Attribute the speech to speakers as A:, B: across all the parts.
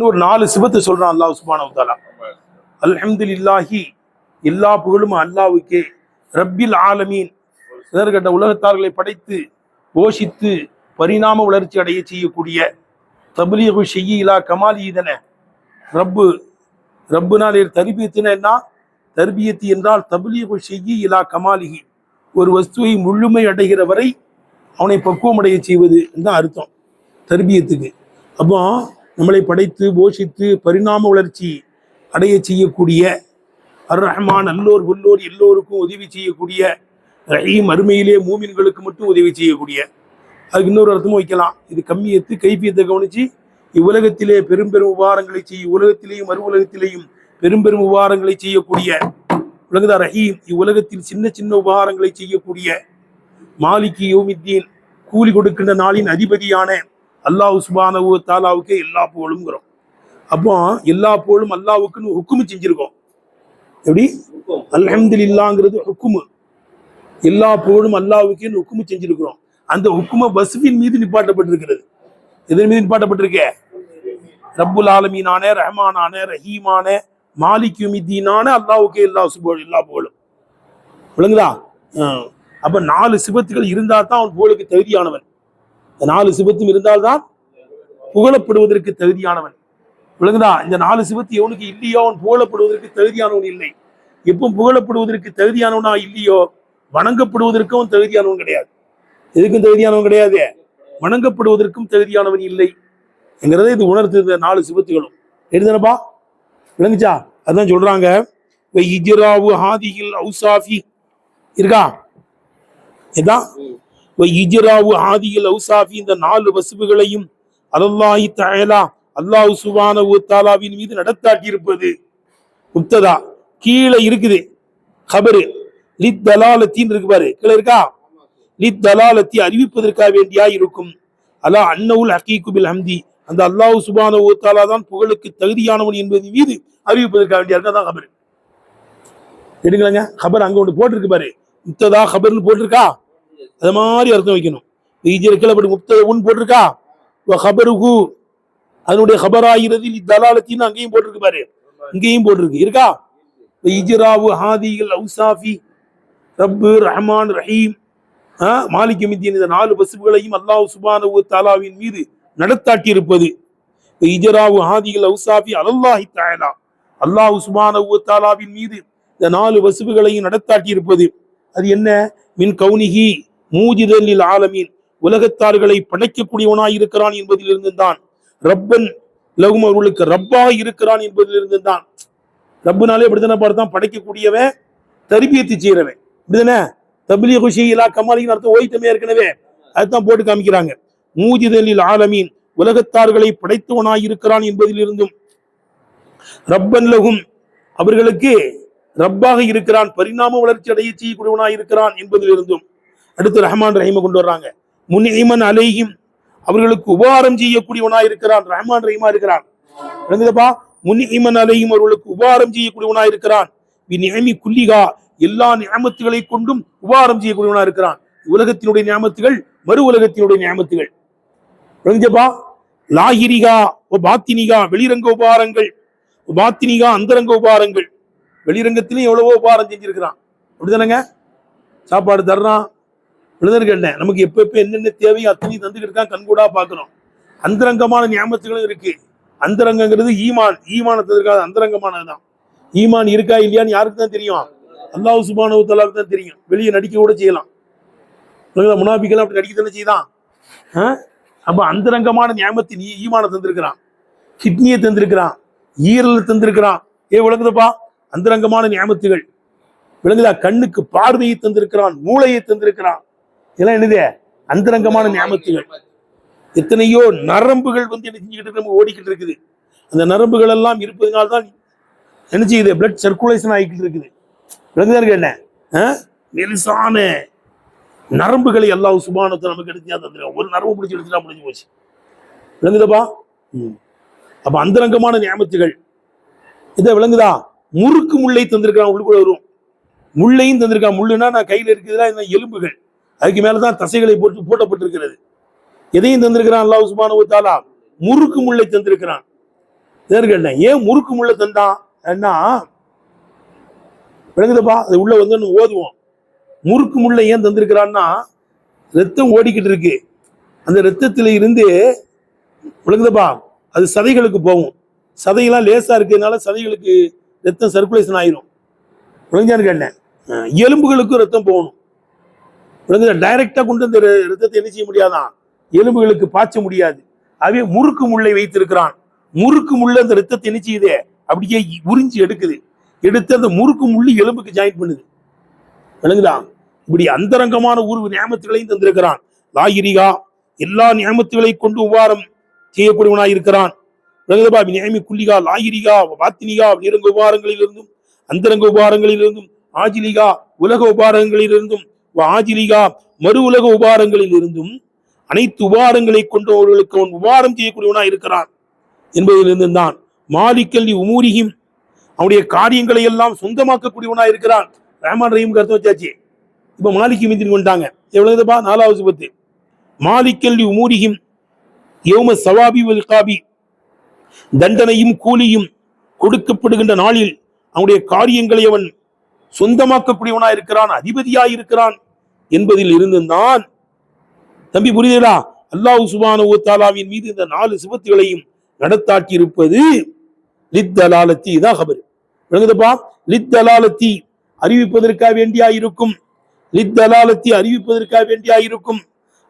A: ஒரு 4 சிபத்து சொல்றான் அல்லாஹ் சுப்ஹானஹு வ தஆலா. அல்ஹம்துலில்லாஹி, எல்லா புகழும் அல்லாஹ்வுக்கே. ரப்பில் ஆலமீன், சிதறுகட்ட உலகத்தார்களை படைத்து போஷித்து பரிணாம வளர்ச்சி அடைய செய்யக்கூடிய தப்லீகு ஷையிலா கமாலி இதன ரப்பு. ரப்புனால் தர்பியத்துனா என்ன? தர்பியத்து என்றால் தப்லீகு ஷையிலா கமாலிஹி, ஒரு வஸ்துவை முழுமை அடைகிற வரை அவனை பக்குவம் அடைய செய்வது தான் அர்த்தம் தர்பியத்துக்கு. அப்போ நம்மளை படைத்து போஷித்து பரிணாம வளர்ச்சி அடைய செய்யக்கூடிய அர் ரஹ்மான், அல்லோர் உள்ளோர் எல்லோருக்கும் உதவி செய்யக்கூடிய ரஹீம், அருமையிலே மூமின்களுக்கு மட்டும் உதவி செய்யக்கூடிய. அதுக்கு இன்னொரு அர்த்தமும் வைக்கலாம். இது கம்மியத்து கைப்பியத்தை கவனிச்சு இவ்வுலகத்திலே பெரும் பெரும் உபகாரங்களை செய்ய, உலகத்திலேயும் மறு உலகத்திலேயும் பெரும் பெரும் உபகாரங்களை செய்யக்கூடிய உலகதா ரஹீம், இவ்வுலகத்தில் சின்ன சின்ன உபகாரங்களை செய்யக்கூடிய மாலிகி யௌமித்தீன், கூலி கொடுக்கின்ற நாளின் அதிபதியான அல்லாஹ் சுப்ஹானஹு வ தஆலாவுக்கே எல்லா புகழும்ங்கிறோம். அப்போ எல்லா புகழும் அல்லாஹ்வுக்குன்னு ஹுக்குமு செஞ்சிருக்கோம். எப்படி? அல்ஹம்துலில்லாஹ்ங்கிறது ஹுக்குமு. எல்லா புகழும் அல்லாஹ்வுக்குன்னு ஹுக்குமு செஞ்சிருக்கிறோம். அந்த ஹுக்கும வஸ்ஃபின் மீது நிப்பாட்டப்பட்டிருக்கிறது. எதன் மீது நிப்பாட்டப்பட்டிருக்க? ரப்புல் ஆலமீனான, ரஹ்மானான, ரஹீமான, மாலிக் யௌமித்தீனான அல்லாஹ்வுக்கே எல்லா புகழும். விளங்குதா? அப்ப 4 சிபத்துகள் இருந்தால் தான் அவன் புகழுக்கு தகுதியானவன். 4 சிபத்தும் இருந்தால்தான் புகழப்படுவதற்கு தகுதியானவன். விளங்குதா? இந்த 4 சிபத்து எவனுக்கு இல்லையோ அவன் புகழப்படுவதற்கு தகுதியானவன் இல்லை. எப்போ புகழப்படுவதற்கு தகுதியானவனா இல்லையோ வணங்கப்படுவதற்கும் அவன் தகுதியானவன் கிடையாது. எதுக்கும் தகுதியானவன் கிடையாது, வணங்கப்படுவதற்கும் தகுதியானவன் இல்லை என்கிறத இது உணர்த்து. 4 சிபத்துகளும் எழுதுனப்பா, விளங்குச்சா? அதான் சொல்றாங்க, இஜ்ராவு ஹாதிஹில் அவுசாஃபி இருக்கா? இதான் இஜ்ராவு ஹாதிஹில் அவுசாஃபி, இந்த 4 வஸ்ஃபுகளையும் அல்லாஹ் தஆலா, அல்லாஹ் சுப்ஹானஹு வ தஆலாவின் மீது நடத்தாட்டி இருப்பது. முப்ததா கீழே இருக்குது, கபரு லித் தலாலத்தின் இருக்கு பாரு, கீழே இருக்கா? லித் தலாலத்தி, அறிவிப்பதற்காக வேண்டியா இருக்கும். அலா அன்னவுல் ஹகீகு பில் ஹம்தி, அந்த அல்லாஹ் சுப்ஹானஹு வ தஆலா தான் புகழுக்கு தகுதியானவன் என்பது மீது அறிவிப்பதற்காக வேண்டியா இருக்கா? தான் கபரு. எடுங்களங்க, கபர் அங்க ஒன்று போட்டிருக்கு பாரு, முப்ததா கபர்னு போட்டிருக்கா? அது மாதிரி அர்த்தம் வைக்கணும். கீழே முப்ததா உன் போட்டிருக்கா? கபருகு, அதனுடைய கபராகிறது தலாலத்தின்னு அங்கேயும் போட்டிருக்கு பாரு, இங்கேயும் போட்டிருக்கு இருக்கா? இஜ்ராவு ஹாதிஹில் அவுசாஃபி, ரப்பு, ரஹ்மான், ரஹீம், மாலிக் யௌமித்தீன், இந்த 4 வஸ்ஃபுகளையும் அல்லாஹ் சுப்ஹானஹு வ தஆலாவின் மீது நடத்தாட்டி இருப்பது. இஜ்ராவு ஹாதிஹில் அவுசாஃபி அலல்லாஹி தஆலா, அல்லாஹ் சுப்ஹானஹு வ தஆலாவின் மீது இந்த 4 வஸ்ஃபுகளையும் நடத்தாட்டி இருப்பது. அது என்ன? மின் கௌனிஹி மூஜிதன் லில் ஆலமீன், உலகத்தார்களை படைக்கக்கூடியவனாய் இருக்கிறான் என்பதிலிருந்து தான். ரப்பன் லஹும், அவர்களுக்கு ரப்பாக இருக்கிறான் என்பதிலிருந்து தான். ரப்புனாலே இப்படித்தானே பார்த்தான், படைக்கக்கூடியவன், தர்பியத்து செய்யறவன், இப்படிதானே? தப்லீகு ஷையிலா கமாலின்னு அர்த்தம் ஓய்த்தமே ஏற்கனவே, அதுதான் போட்டு காமிக்கிறாங்க. மூஜிதன் லில் ஆலமீன், உலகத்தார்களை படைத்தவனாய் இருக்கிறான் என்பதிலிருந்தும், ரப்பன் லஹும், அவர்களுக்கு ரப்பாக இருக்கிறான், பரிணாம வளர்ச்சி அடைய செய்யக்கூடியவனாய் இருக்கிறான் என்பதிலிருந்தும். அடுத்து ரஹ்மான் ரஹீமை கொண்டு வர்றாங்க. முன்இமன் அலைஹிம், அவர்களுக்கு உபகாரம் செய்யக்கூடியவனாய் இருக்கிறான், ரஹ்மான் ரஹீமா இருக்கிறான். முன்இமன் அலைஹிம், அவர்களுக்கு உபகாரம் செய்யக்கூடியவனாய் இருக்கிறான். நிஅமி குல்லிஹா, எல்லா நிஅமத்துகளை கொண்டும் உபகாரம் செய்யக்கூடியவனாய் இருக்கிறான். உலகத்தினுடைய நிஅமத்துகள், மறு உலகத்தினுடைய நிஅமத்துகள். விளங்குச்சப்பா? லாஹிரிகா பாத்தினிகா, வெளிரங்க உபகாரங்கள், பாத்தினிகா அந்தரங்க உபகாரங்கள். வெளிரங்கத்திலையும் எவ்வளவோ உபகாரம் செஞ்சிருக்கிறான், அப்படிதானங்க? சாப்பாடு தர்றான், விழுதற்கண்ண நமக்கு எப்ப என்னென்ன தேவையோ அத்தனையும் தந்துக்கிட்டு இருக்கான், கண்கூடா பார்க்கிறோம். அந்தரங்கமான நியாமத்துகளும் இருக்கு. அந்தரங்கிறது ஈமான், ஈமான தந்திருக்காது, அந்தரங்கமானதுதான். ஈமான் இருக்கா இல்லையான்னு யாருக்கு தான் தெரியும்? அல்லாஹ் சுப்ஹானஹு வ தஆலாவுக்கு தான் தெரியும். வெளியே நடிக்க கூட செய்யலாம், முனாபிக்கெல்லாம் அப்படி நடிக்கத்தானே செய்தான். அப்ப அந்தரங்கமான நியாமத்தின் ஈமான தந்திருக்கிறான், கிட்னியை தந்திருக்கிறான், ஈரலை தந்திருக்கிறான். விளங்குதுப்பா? அந்தரங்கமான நியாமத்துகள். விளங்குதா? கண்ணுக்கு பார்வையை தந்திருக்கிறான், மூளையை தந்திருக்கிறான். இதெல்லாம் என்னது? அந்தரங்கமான நியாமத்துகள். எத்தனையோ நரம்புகள் என்ன செஞ்சுக்கிட்டு நம்ம ஓடிக்கிட்டு இருக்குது. அந்த நரம்புகள் எல்லாம் இருப்பதனால்தான் என்ன செய்யுது? பிளட் சர்க்குலேஷன் ஆகிக்கிட்டு இருக்குது. விளங்குதா? என்ன மெலிசான நரம்புகளை அல்லாஹ் சுப்ஹானஹு வ தஆலா நமக்கு எடுத்து தந்திருக்கான். ஒரு நரம்பு பிடிச்சி எடுத்துட்டா முடிஞ்சு போச்சு. விளங்குதப்பா? அப்ப அந்தரங்கமான நியாமத்துகள் இதை விளங்குதா? முறுக்கு முள்ளை தந்திருக்கான், உள்ளுக்குள்ள வரும் முள்ளையும் தந்திருக்கான். முள்ளுனா நான் கையில் இருக்குதுன்னா எலும்புகள், அதுக்கு மேலதான் தசைகளை போட்டப்பட்டிருக்கிறது. எதையும் தந்திருக்கிறான் அல்லாஹ் சுப்ஹானஹு வ தஆலா? முறுக்கு முள்ளை தந்திருக்கிறான். கேட்டேன் ஏன் முறுக்கு முள்ள தந்தான் ஏன்னா விளங்குதப்பா, அது உள்ள வந்து ஓதுவோம். முறுக்கு முள்ள ஏன் தந்திருக்கிறான்னா ரத்தம் ஓடிக்கிட்டு இருக்கு, அந்த ரத்தத்தில இருந்து விளங்குதப்பா அது சதைகளுக்கு போகும். சதையெல்லாம் லேசா இருக்கிறதுனால சதைகளுக்கு ரத்தம் சர்க்குலேஷன் ஆயிரும். விளங்குதான்னு கேட்டேன். எலும்புகளுக்கும் ரத்தம் போகணும். விளங்குதா, டைரக்டா கொண்டு அந்த ரத்தத்தை என்ன செய்ய முடியாதான், எலும்புகளுக்கு பாய்ச்ச முடியாது. அவே முறுக்கு முள்ளை வைத்திருக்கிறான். முறுக்கு முள்ள அந்த ரத்தத்தை என்ன செய்யுது, அப்படியே உறிஞ்சி எடுக்குது. எடுத்து அந்த முறுக்கு முள்ளு எலும்புக்கு ஜாயின் பண்ணுது. விளங்குதா, இப்படி அந்தரங்கமான உருவு நியமத்துகளையும் தந்திருக்கிறான். லாயிரிகா எல்லா நியமத்துகளை கொண்டு உபாரம் செய்யக்கூடியவனாய் இருக்கிறான். விளங்குதப்பா, நியமி குல்லிகா லாயிரிகா வாத்தினிகா நிரங்க உபாரங்களிலிருந்தும் அந்தரங்க உபாரங்களிலிருந்தும் ஆஜிலிகா உலக உபாரங்களிலிருந்தும் ஆஜிலிகா மறு உலக உபாரங்களில் இருந்தும் அனைத்து உபாரங்களை கொண்டு அவர்களுக்கு அவன் உபாரம் செய்யக்கூடியவனா இருக்கிறான் என்பதிலிருந்து தான் மாலிக்கல்வி உமூரியும் அவனுடைய காரியங்களை எல்லாம் சொந்தமாக்கக்கூடியவனா இருக்கிறான். ரஹ்மான் ரஹீம் கருத்து வச்சாச்சு. இப்ப மாலிக்கு மீந்தின் கொண்டாங்க. எவ்வளவுப்பா, 4வது சிபத்து. மாலிக்கல்வி உமூரியும் யௌம சவாபி வல் காபி, தண்டனையும் கூலியும் கொடுக்கப்படுகின்ற நாளில் அவனுடைய காரியங்களை அவன் சொந்தமாக்கக்கூடியவனா இருக்கிறான், அதிபதியாய் இருக்கிறான் என்பதில் இருந்துதான் தம்பி புரியுதா, அல்லாஹ் சுப்ஹானஹு வ தஆலாவின் மீது இந்த 4 சிபத்துகளையும் நடத்தாட்டி இருப்பது லித்தலாலத்தி. இதான் ஹபர். விளங்குதப்பா, லித்தலாலத்தி அறிவிப்பதற்காக வேண்டியாயிருக்கும், லித்தலாலத்தி அறிவிப்பதற்காக வேண்டியாயிருக்கும்.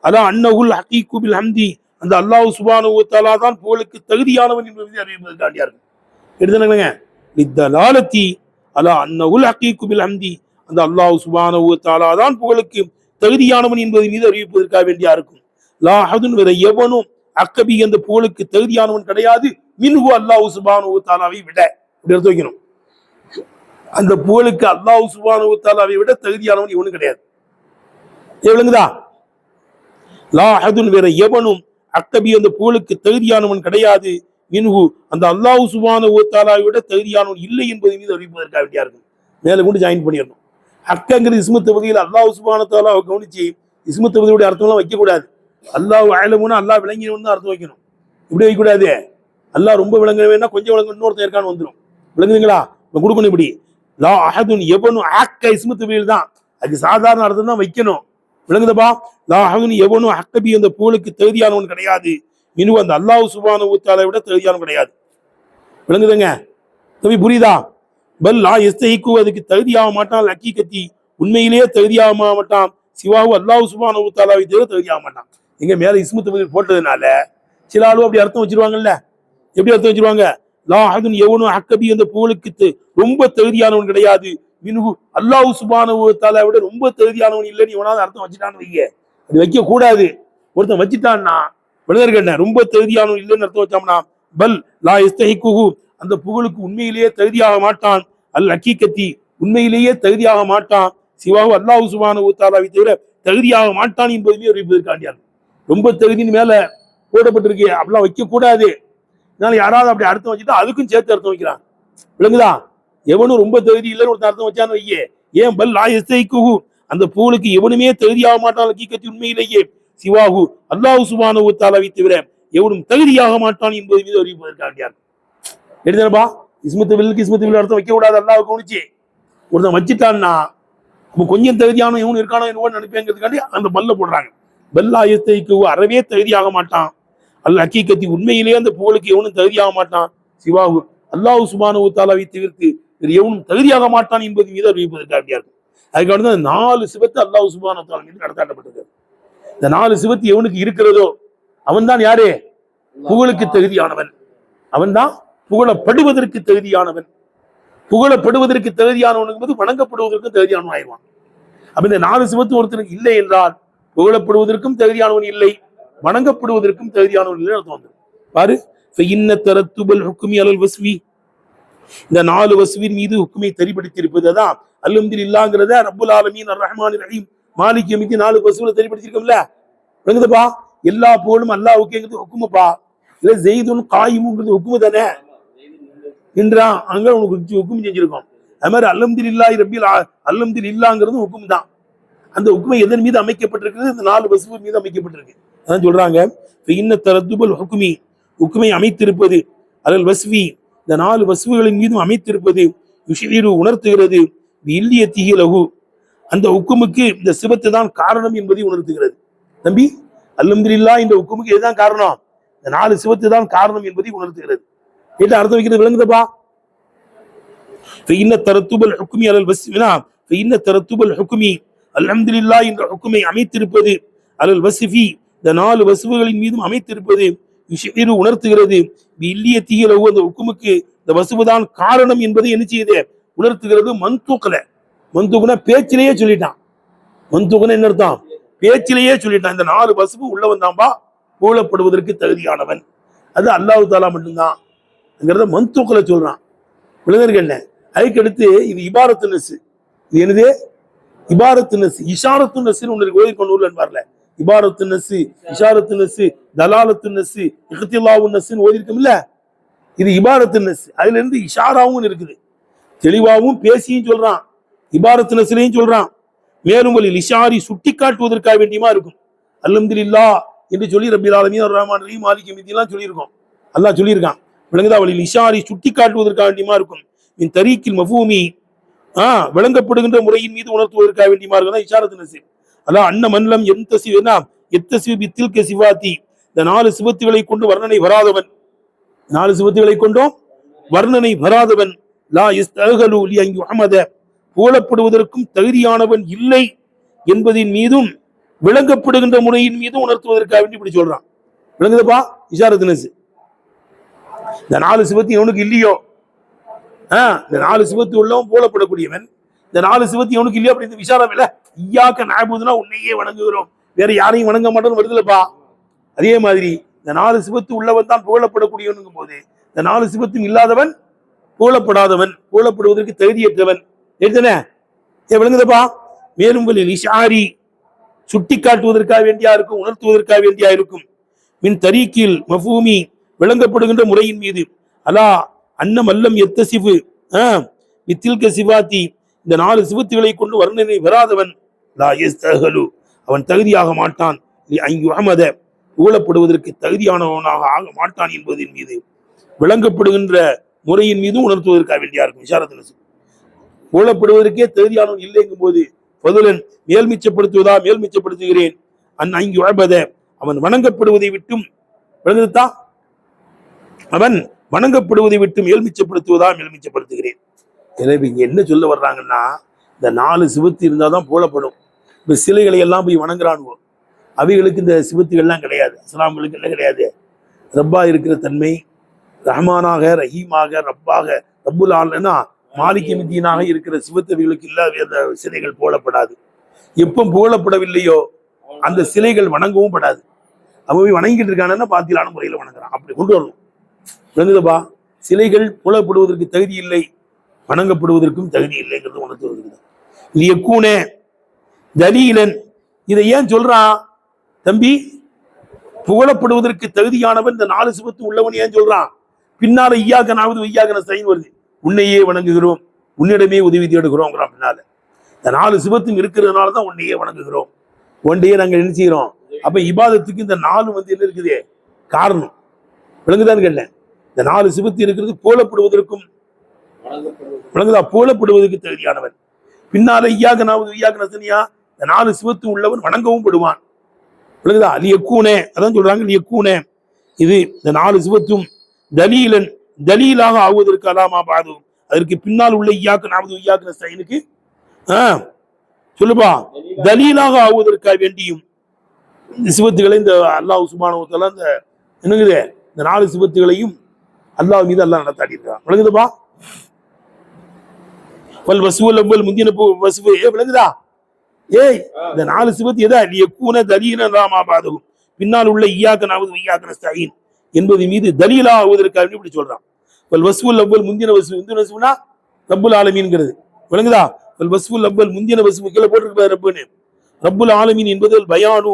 A: அதான் அன்னஹுல் ஹகீகு பில் ஹம்தி, அந்த அல்லாஹ் சுப்ஹானஹு வ தஆலா தான் புகழுக்கு தகுதியானவன் என்பதை அறிவிப்பதற்காக இருக்கும். எடுத்துனங்க லித்தலாலத்தி அலா அன்னஹுல் ஹகீகு பில் ஹம்தி, அந்த அல்லாஹ் சுப்ஹானஹு வ தஆலா தான் புகழுக்கு தகுதியானவன் என்பதை மீது அறிவிப்பதற்காக வேண்டியா இருக்கும். லா அஹதுன் வேற எவனும் அக்கபி அந்த புகழுக்கு தகுதியானவன் கிடையாது, மின்ஹு அல்லாஹ் சுப்ஹானஹு வ தஆலாவை விட. இப்படி எடுத்து வைக்கணும். அந்த புகழுக்கு அல்லாஹ் சுப்ஹானஹு வ தஆலாவை விட தகுதியானவன் இவனும் கிடையாது. விளங்குதா, லா அஹதுன் வேற எவனும் அக்கபி அந்த புகழுக்கு தகுதியானவன் கிடையாது, மின்ஹு அந்த அல்லாஹ் சுப்ஹானஹு வ தஆலாவை விட தகுதியானவன் இல்லை என்பதை மீது அறிவிப்பதற்காக வேண்டியா இருக்கும். மேல கொண்டு ஜாயின் பண்ணிடணும். ஹக்கங்கிறது இஸ்மு தஃதீல், அல்லாஹ் சுப்ஹானஹு வ தஆலாவை கவனிச்சு இஸ்மு தஃதீலுடைய அர்த்தம்லாம் வைக்கக்கூடாது. அல்லாஹ் அலமுன்னா அல்லாஹ் விளங்கினவன் தான் அர்த்தம் வைக்கணும். இப்படி வைக்கக்கூடாது. அல்லாஹ் ரொம்ப விளங்குவேன்னா கொஞ்சம் விளங்க இன்னொருத்தர் இருக்கான்னு வந்துடும். விளங்குதுங்களா, இப்போ கொடுக்கணும். இப்படி லா அஹதுன் எவனும் ஹக்க இஸ்மு தஃதீல் தான், அது சாதாரண அர்த்தம் தான் வைக்கணும். விளங்குதப்பா, லா அஹதுன் எவனும் ஹக்கபி அந்த புகழுக்கு தகுதியானவன் கிடையாது, மின்ஹு அந்த அல்லாஹ் சுப்ஹானஹு வ தஆலாவை விட தகுதியானவன் கிடையாது. விளங்குதுங்க தம்பி, புரியுதா? பல் லா யஸ்தஹிகு அதுக்கு தகுதியாக மாட்டான், ஹக்கீகத்தி உண்மையிலேயே தகுதியாக மாட்டான், சிவாஹு அல்லாஹ் சுப்ஹானஹு வ தஆலாவை தவிர தகுதியாக மாட்டான். எங்க மேல இஸ்மு தஃதீல் போட்டதுனால சில ஆளு அப்படி அர்த்தம் வச்சிருவாங்கல்ல. எப்படி அர்த்தம் வச்சிருவாங்க, லா அஹதுன் எவனும் ஹக்கபி அந்த புகழுக்கு ரொம்ப தகுதியானவன் கிடையாது, மின்ஹு அல்லாஹ் சுப்ஹானஹு வ தஆலாவை விட ரொம்ப தகுதியானவன் இல்லைன்னு இவனாவது அர்த்தம் வச்சுட்டான்னு வைங்க. அது வைக்க கூடாது. ஒருத்தன் வச்சுட்டான்னா விளங்கற்கண்ண ரொம்ப தகுதியானவன் இல்லைன்னு அர்த்தம் வச்சாம்னா பல் லா யஸ்தஹிகுஹு அந்த புகழுக்கு உண்மையிலேயே தகுதியாக மாட்டான், அல் ஹக்கீகத்தி உண்மையிலேயே தகுதியாக மாட்டான், சிவாஹு அல்லாஹ் சுப்ஹானஹு வ தஆலாவை தவிர தகுதியாக மாட்டான் என்பதுமே அறிவிப்பதற்காண்டியான். ரொம்ப தகுதியின் மேல போடப்பட்டிருக்கு, அப்படிலாம் வைக்க கூடாது. அதனால யாராவது அப்படி அர்த்தம் வச்சுட்டா அதுக்கும் சேர்த்து அர்த்தம் வைக்கிறான். விளங்குதா, எவனும் ரொம்ப தகுதி இல்லைன்னு ஒரு அர்த்தம் வச்சான்னு வையே. ஏன் பல் லா யஸ்தஹிகுஹு அந்த புகழுக்கு எவனுமே தகுதியாக மாட்டான், ஹக்கீகத்தி உண்மையிலேயே, சிவாஹு அல்லாஹ் சுப்ஹானஹு வ தஆலாவை தவிர எவனும் தகுதியாக மாட்டான் என்பது மீது அறிவிப்பதற்காண்டியான். எடுத்தனப்பா, இஸ்மு தஃதீல் அர்த்தம் வைக்க கூடாது. அல்லாஹ் கவனிச்சு ஒருத்தன் வச்சுட்டான்னா கொஞ்சம் தகுதியான இவனு இருக்கானோ என்னவோ நினைப்பேங்கிறதுக்காண்டி அந்த பல்ல போடுறாங்க. பல்லா யஸ்தஹிகு அறவே தகுதியாக மாட்டான், அல் ஹக்கீகத்தி உண்மையிலேயே அந்த புகழுக்கு எவனும் தகுதியாக மாட்டான், சிவாஹு அல்லாஹ் சுப்ஹானஹு வ தஆலாவை தவிர்த்து எவனும் தகுதியாக மாட்டான் என்பது மீது அறிவிப்பதற்காண்டியா இருக்கும். அதுக்காக தான் 4 சிபத்து அல்லாஹ் சுப்ஹானஹு வ தஆலா மீது நடத்தாட்டப்பட்டது. இந்த 4 சிபத்து எவனுக்கு இருக்கிறதோ அவன் தான் யாரு, புகழுக்கு தகுதியானவன். அவன் தான் புகழப்படுவதற்கு தகுதியானவன். புகழப்படுவதற்கு தகுதியானவன் என்பது வணங்கப்படுவதற்கும் தகுதியானவன் ஆயிடுவான். அப்ப இந்த 4 சிபத்து ஒருத்தனுக்கு இல்லை என்றால் புகழப்படுவதற்கும் தகுதியானவன் இல்லை, வணங்கப்படுவதற்கும் தகுதியானவன் இல்லை அர்த்தம் வந்து பாரு. இன்ன தரத்துபல் ஹுக்மி அலல் வஸ்வி, இந்த 4 வஸ்வின் மீது ஹுக்குமை தெரிபடுத்தி இருப்பது தான் அல்ஹம்துலில்லாஹ்ங்கறத ரப்புல் ஆலமீன் அர் ரஹ்மானிர் ரஹீம் மாலிக் யௌமித்தீன் 4 வஸ்வில தெரிபடுத்திருக்கோம்ல. விளங்குதப்பா, எல்லா புகழும் அல்லாஹ்வுக்கேங்கிறது ஹுக்குமப்பா. இல்ல ஜெய்துன் காயிமுங்கிறது ஹுக்குமு தானே, என்றான் அங்க உனக்கு ஹுக்கும் செஞ்சிருக்கோம். அது மாதிரி அல்ஹம்துலில்லாஹ்ங்கிறது ஹுக்கும் தான். அந்த ஹுக்குமை எதன் மீது அமைக்கப்பட்டிருக்கிறது, இந்த 4 வஸ்வு மீது அமைக்கப்பட்டிருக்கு. அதான் சொல்றாங்க இன்ன தரத்துபல் ஹுக்மி ஹுக்குமை அமைத்திருப்பது அலல் வஸ்வி இந்த 4 வஸ்வுகளின் மீதும் அமைத்திருப்பது யுஷீரு உணர்த்துகிறது இல்லியத்திஹி லஹு அந்த உக்குமுக்கு இந்த சிபத்து தான் காரணம் என்பதை உணர்த்துகிறது. தம்பி அல்ஹம்துலில்லாஹ் இந்த உக்குமுக்கு இதுதான் காரணம், இந்த 4 சிபத்து தான் காரணம் என்பதை உணர்த்துகிறது. என்ன அர்த்தம் வைக்கிறது விளங்குதப்பா? فإن ترتب الحكم على الوصف فإن ترتب الحكم அல்ஹம்துலில்லாஹ் என்ற ஹுக்குமை அமைத்திருப்பது அலல் வஸ்ஃபி இந்த 4 வஸ்ஃபுகளின் மீதும் அமைத்திருப்பது யுஷீரு உணர்த்துகிறது இல்லியத்திஹி லஹு அந்த ஹுக்குமுக்கு இந்த வஸ்ஃபு தான் காரணம் என்பதை என்ன செய்யுது உணர்த்துகிறது. மந்தூக்னா பேச்சிலேயே சொல்லிட்டான். மந்தூக்னா என்ன அர்த்தம்? பேச்சிலேயே சொல்லிட்டான். இந்த 4 வஸ்ஃபு உள்ளவன் தான்பா புகழப்படுவதற்கு தகுதியானவன், அது அல்லாஹ் தஆலா மட்டும்தான் மந்தூக்ல சொல்றான். விளங்குறீங்க? அதுக்கு அடுத்து இது இபாரத்து நஸ். இது என்னது? இபாரத்து நஸ். இஷாரத்து நஸ்னு ஒன்று இருக்கு, ஓதி ஊர்ல பாருல. இபாரத்து நஸ், இஷாரத்து நஸ், தலாலத்து நஸ், இக்திலாவு நஸ்னு ஓதி இருக்கோம்ல. இது இபாரத்து நஸ். அதுல இருந்து இஷாராவும் இருக்குது, தெளிவாகவும் பேசியும் சொல்றான், இபாரத்து நஸ்லையும் சொல்றான். மேலும் வழி இஷாரி சுட்டி காட்டுவதற்காக வேண்டியமா இருக்கும். அல்ஹம்துலில்லாஹ் என்று சொல்லி ரப்பில் ஆலமீன் அர் ரஹ்மான் ரஹீம் மாலிக் யௌமித்தீன் சொல்லியிருக்கோம், அல்லாஹ் சொல்லியிருக்கான். விளங்குதா? வழி இஷாரி சுட்டி காட்டுவதற்காக வேண்டியமா இருக்கும். மின் தரீக்கில் மஃபூமி விளங்கப்படுகின்ற முறையின் மீது உணர்த்துவதற்காக வேண்டியமா இருக்குன்னா இஷாரத்து நஸ். அல்லாஹ் அன்ன மன்லம் எத்தசி பித்தில்க சிவாத்தி இந்த 4 சிவத்துகளை கொண்டு வர்ணனை வராதவன், 4 சிவத்துகளை கொண்டும் வர்ணனை வராதவன் லா யஸ்தகலு லி அன் யுஹமத புகழப்படுவதற்கும் தகுதியானவன் இல்லை என்பதின் மீதும் விளங்கப்படுகின்ற முறையின் மீதும் உணர்த்துவதற்காக வேண்டி இப்படி சொல்றான். விளங்குதப்பா? இஷாரத்து நஸ். இந்த 4 சிவத்து எவனுக்கு இல்லையோ, இந்த 4 சிவத்து உள்ளவன் போலப்படக்கூடியவன், இந்த 4 சிவத்து எவனுக்கு இல்லையோ அப்படி இந்த விசாரம் இல்ல. ஐயாக்க நாபுதுனா உன்னையே வணங்குகிறோம், வேற யாரையும் வணங்க மாட்டோம்னு வருதுலப்பா. அதே மாதிரி இந்த 4 சிவத்து உள்ளவன் தான் புகழப்படக்கூடியவனுங்கும் போது இந்த 4 சிவத்தும் இல்லாதவன் புகழப்படாதவன், புகழப்படுவதற்கு தகுதியற்றவன். எடுத்தனே விளங்குதப்பா? மேலும் வழியில் இஷாரி சுட்டி காட்டுவதற்காக வேண்டியா இருக்கும், உணர்த்துவதற்காக வேண்டியா இருக்கும். மின் தரீக்கில் மஃபூமி விளங்கப்படுகின்ற முறையின் மீது அலா அன்னம் அல்லம் எத்தசிவு வித்தில்க சிவாத்தி இந்த 4 சிவத்துகளை கொண்டு வர்ணனை வராதவன் லா யஸ்தகலு அவன் தகுதியாக மாட்டான், அஹ்மத புகழப்படுவதற்கு தகுதியானவனாக ஆக மாட்டான் என்பதின் மீது விளங்கப்படுகின்ற முறையின் மீது உணர்த்துவதற்காக வேண்டியா இருக்கும். இஷாரத்து நஸ். புகழப்படுவதற்கே தகுதியானவன் இல்லைங்கும் போது பதுலன் மேல்மிச்சப்படுத்துவதா மேல்மிச்சப்படுத்துகிறேன். அன்அஹ்மத அவன் வணங்கப்படுவதை விட்டும் விளங்குதா, அவன் வணங்கப்படுவதை விட்டு மேல்மிச்சப்படுத்துவதா மேல்மிச்சப்படுத்துகிறேன். எனவே இங்க என்ன சொல்ல வர்றாங்கன்னா, இந்த 4 சிவத்து இருந்தாதான் போலப்படும். இப்ப சிலைகளை எல்லாம் போய் வணங்குறானுவோ, அவைகளுக்கு இந்த சிவத்துகள்லாம் கிடையாது, அஸ்லாம்களுக்கு எல்லாம் கிடையாது. ரப்பா இருக்கிற தன்மை, ரஹ்மானாக ரஹீமாக ரப்பாக ரப்புல் ஆலமீனா மாலிக் யௌமித்தீனாக இருக்கிற சிவத்தவைகளுக்கு இல்லாத அந்த சிலைகள் போலப்படாது. எப்போ புகழப்படவில்லையோ அந்த சிலைகள் வணங்கவும் படாது. அவன் போய் வணங்கிட்டு இருக்கானுன்னா பாத்திலான முறையில் வணங்குறான். அப்படி கொண்டு வரணும். விளங்குதப்பா? சிலைகள் புலப்படுவதற்கு தகுதி இல்லை, வணங்கப்படுவதற்கும் தகுதி இல்லைங்கிறது உணர்த்துவது. லியக்கூனே தலீலன். இதை ஏன் சொல்றான் தம்பி? புகழப்படுவதற்கு தகுதியானவன் இந்த 4 சிவத்து உள்ளவன் ஏன் சொல்றான்? பின்னால ஐயாக்க நாவது ஐயாக்க நஸ்தஈன் வருது, உன்னையே வணங்குகிறோம், உன்னிடமே உதவி தேடுகிறோங்கிறான். பின்னால இந்த 4 சிவத்தும் இருக்கிறதுனால தான் உன்னையே வணங்குகிறோம், ஒன்றையே நாங்கள் என்ன செய்யறோம். அப்ப இபாதத்துக்கு இந்த 4 என்ன இருக்குது காரணம். விளங்குதான்னு கேட்டேன். இந்த 4 சிவத்து இருக்கிறது போலப்படுவதற்கும் விளங்குதா, போலப்படுவதற்கு தகுதியானவன். பின்னால ஐயாக நாவது ஐயாக நசனியா இந்த 4 சிவத்து உள்ளவன் வணங்கவும் படுவான். விளங்குதா? லியக்கூனே அதான் சொல்றாங்க, லியக்கூனே இது இந்த 4 சிவத்தும் தலீலன் தலீலாக ஆகுவதற்கு அலாமா பாதும் அதற்கு பின்னால் உள்ள ஐயாக்கு நாவது ஐயாக நஸ்தஈனுக்கு சொல்லுப்பா தலீலாக ஆகுவதற்காக வேண்டியும் இந்த சிவத்துக்களை இந்த அல்லாஹ் சுப்ஹானஹு வ தஆலா இந்த என்னங்குது இந்த 4 சிவத்துகளையும் அல்லாஹ் மீது அல்லாஹ் நடத்தாடி இருக்கான். விளங்குதுப்பா? வல் வஸ்வுல் அவ்வல் முந்தின வஸ்வு விளங்குதா? இந்த 4 சிவத்து எதா லியக்கூன தலீலன் அலாமா பாதும் பின்னால் உள்ள ஐயாக்க நாவது ஐயாக நஸ்தஈன் என்பது மீது தலீலா ஆகுவதற்காக இப்படி சொல்றான். வல் வஸ்வுல் அவ்வல் முந்தின வஸ்வு, முந்தின வஸ்வுனா ரப்புல் ஆலமீன்ங்கிறது. விளங்குதா? வல் வஸ்வுல் அவ்வல் முந்தின வஸ்வு கீழே போட்டிருக்க ரப்புன்னு. ரப்புல் ஆலமீன் என்பது பயானு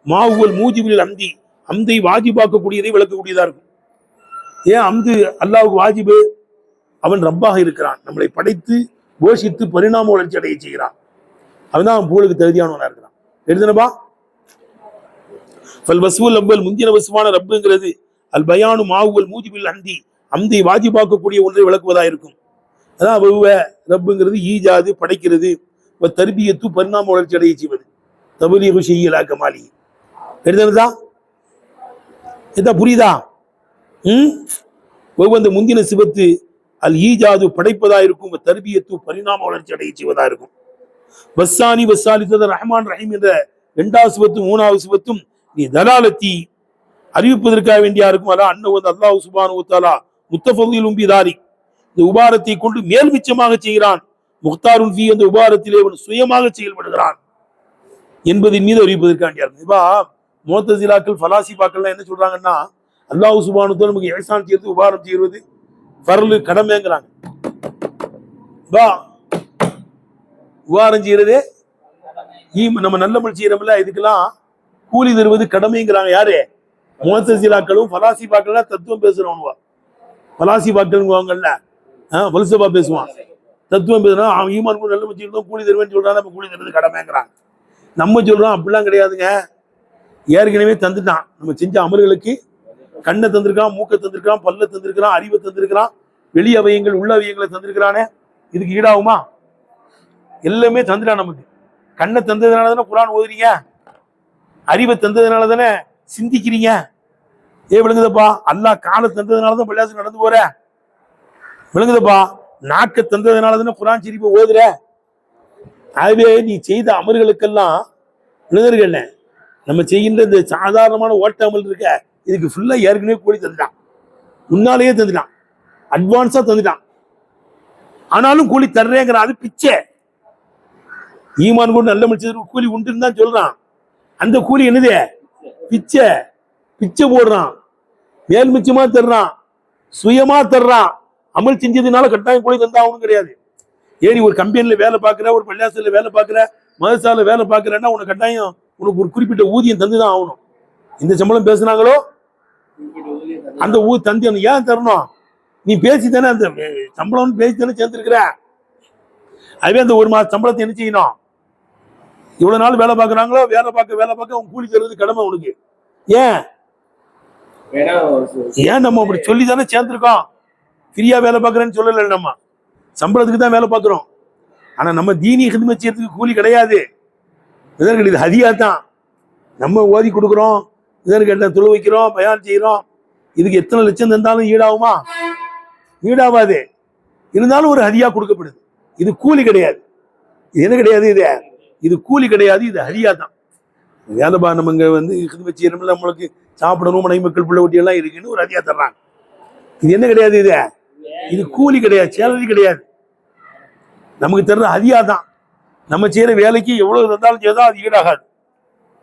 A: மாவுவல் மூஜிபில் அம்தி அம்தை வாஜிபாக்கக்கூடியதை விளக்கக்கூடியதா இருக்கும். ஏன் அம்து அல்லாஹ்வுக்கு வாஜிபு? அவன் ரப்பாக இருக்கிறான், நம்மளை படைத்து போஷித்து பரிணாம வளர்ச்சி அடைய செய்கிறான். அவன் தான் புகழுக்கு தகுதியானவனா இருக்கிறான். எழுதுனப்பா? ஃபல் வஸ்வுல் அவ்வல் முந்தின வஸ்வான ரப்புங்கிறது அல் பயானு மாவுவல் மூஜிபில் அந்தி அம்தை வாஜிபாக்கக்கூடிய ஒன்றை விளக்குவதா இருக்கும். அதான் ரப்புங்கிறது ஈஜாது படைக்கிறது, தர்பியத்து பரிணாம வளர்ச்சி அடைய செய்வது, தபலீகு ஷைஇலா கமாலி. எடுத்தா இதா புரியுதா? அந்த முந்தின சிவத்து அல் ஈஜாது படைப்பதா இருக்கும், தர்பியத்து பரிணாம வளர்ச்சி அடைய செய்வதா இருக்கும். வஸ்ஸானி வஸ்ஸாலிஸு ரஹ்மான் ரஹீம் என்ற இரண்டாவது சிவத்தும் மூணாவது சிவத்தும் நீ தலாலத்தி அறிவிப்பதற்காக வேண்டியா இருக்கும். அதான் அன்னஹு அல்லாஹ் சுப்ஹானஹு வ தஆலா முத்தஃபதிலுன் பிதாலிக், இந்த உபாரத்தை கொண்டு மேல் மிச்சமாக செய்கிறான். முக்தாருன் ஃபீ, அந்த உபாரத்திலே அவன் சுயமாக செயல்படுகிறான் என்பதின் மீது அறிவிப்பதற்காக வேண்டியா இருக்கும். இப்ப முஅத்தஸிலாக்கள் ஃபலாசிஃபாக்கள்லாம் என்ன சொல்றாங்கன்னா, அல்லாஹ் சுப்ஹானஹு வ தஆலா நமக்கு இஹ்சான் செய்யறது, உபாரம் செய்வது ஃபர்லு கடமைங்கிறாங்க. உபாரம் செய்யறதே நம்ம நல்லமல் செய்யறோம்ல, இதுக்கெல்லாம் கூலி தருவது கடமைங்கிறாங்க. யாரு? முஅத்தஸிலாக்களும் ஃபலாசிஃபாக்கள்லாம் தத்துவம் பேசுறவங்க. ஃபலாசிஃபாக்கள்ங்கல்ல, பல்சபா பேசுவான், தத்துவம் பேசுறான். அவன் ஈமான் கூட நல்லமல் செய்யறதும் கூலி தருவேன்னு சொல்றான், நம்ம கூலி தருவது கடமைங்கிறாங்க. நம்ம சொல்றோம் அப்படிலாம் கிடையாதுங்க, ஏற்கனவே தந்துட்டான். நம்ம செஞ்ச அமல்களுக்கு கண்ணை தந்திருக்கான், மூக்கை தந்திருக்கான், பல்ல தந்திருக்கிறான், அறிவை தந்திருக்கிறான், வெளி அவயங்கள் உள்ள அவயங்களை தந்திருக்கிறானே, இதுக்கு ஈடாகுமா? எல்லாமே தந்துட்டான் நமக்கு. கண்ணை தந்ததுனால தானே குர்ஆன் ஓதுறீங்க, அறிவை தந்ததுனால தானே சிந்திக்கிறீங்க. விளங்குதப்பா? அல்லாஹ் காலை தந்ததுனால தான் பள்ளியாசம் நடந்து போற. விளங்குதப்பா? நாக்க தந்ததுனால தானே குர்ஆன் ஷரீஃபை ஓதுற. ஆகவே நீ செய்த அமல்களுக்கெல்லாம் விழுந்தர்கள் நம்ம செய்கின்ற இந்த சாதாரணமான ஓட்ட அமல் இருக்க, இதுக்கு ஃபுல்லா ஏற்கனவே கூலி தந்துட்டான், முன்னாலேயே தந்துட்டான், அட்வான்ஸா தந்துட்டான். ஆனாலும் கூலி தர்றேங்கிறான். அது பிச்சை. ஈமான் கூட நல்ல முடிச்சதுக்கு கூலி உண்டுன்னு தான் சொல்றான். அந்த கூலி என்னது? பிச்சை. பிச்சை போடுறான், மேல் மிச்சமா தர்றான், சுயமா தர்றான். அமல் செஞ்சதுனால கட்டாயம் கூலி தந்தா அவனும் கிடையாது. ஏறி ஒரு கம்பெனில வேலை பார்க்குற, ஒரு பள்ளியாசல வேலை பார்க்குற, மதசால வேலை பார்க்குறேன்னா உனக்கு கட்டாயம் உனக்கு ஒரு குறிப்பிட்ட ஊதியம் தந்துதான் ஆகணும். இந்த சம்பளம் பேசுனாங்களோ அந்த தந்தி ஏன் தரணும்? நீ பேசி தானே அந்த சம்பளம்னு பேசி தானே சேர்ந்துருக்கிற. அதுவே அந்த ஒரு மாசம் சம்பளத்தை என்ன செய்யணும்? இவ்வளவு நாள் வேலை பார்க்குறாங்களோ, வேலை பார்க்க அவன் கூலி தருவது கடமை உனக்கு. ஏன் நம்ம அப்படி சொல்லி தானே சேர்ந்துருக்கோம். ஃப்ரீயா வேலை பார்க்குறேன்னு சொல்லல, நம்ம சம்பளத்துக்கு தான் வேலை பார்க்குறோம். ஆனா நம்ம தீனி ஹிதமத் செய்யறதுக்கு கூலி கிடையாது. இதற்கு இது ஹதியா தான். நம்ம ஓதி கொடுக்குறோம், இதற்கு என்ன தொழு வைக்கிறோம், பயான் செய்யறோம். இதுக்கு எத்தனை லட்சம் தந்தாலும் ஈடாகுமா? ஈடாவாது. இருந்தாலும் ஒரு ஹதியா கொடுக்கப்படுது. இது கூலி கிடையாது. இது என்ன கிடையாது? இது கூலி கிடையாது, இது ஹதியா தான். வேலை நம்ம இங்க ஹிதமத் செய்யறோம்ல, நம்மளுக்கு சாப்பிடணும், மனைவி மக்கள் பிள்ளை ஒட்டி எல்லாம் இருக்குன்னு ஒரு ஹதியா தர்றாங்க. இது என்ன கிடையாது? இது கூலி கிடையாது, சேலரி கிடையாது. நமக்கு தர்ற ஹதியா தான். நம்ம செய்யற வேலைக்கு எவ்வளவு தந்தாலும் செய்தா அது ஈடாகாது.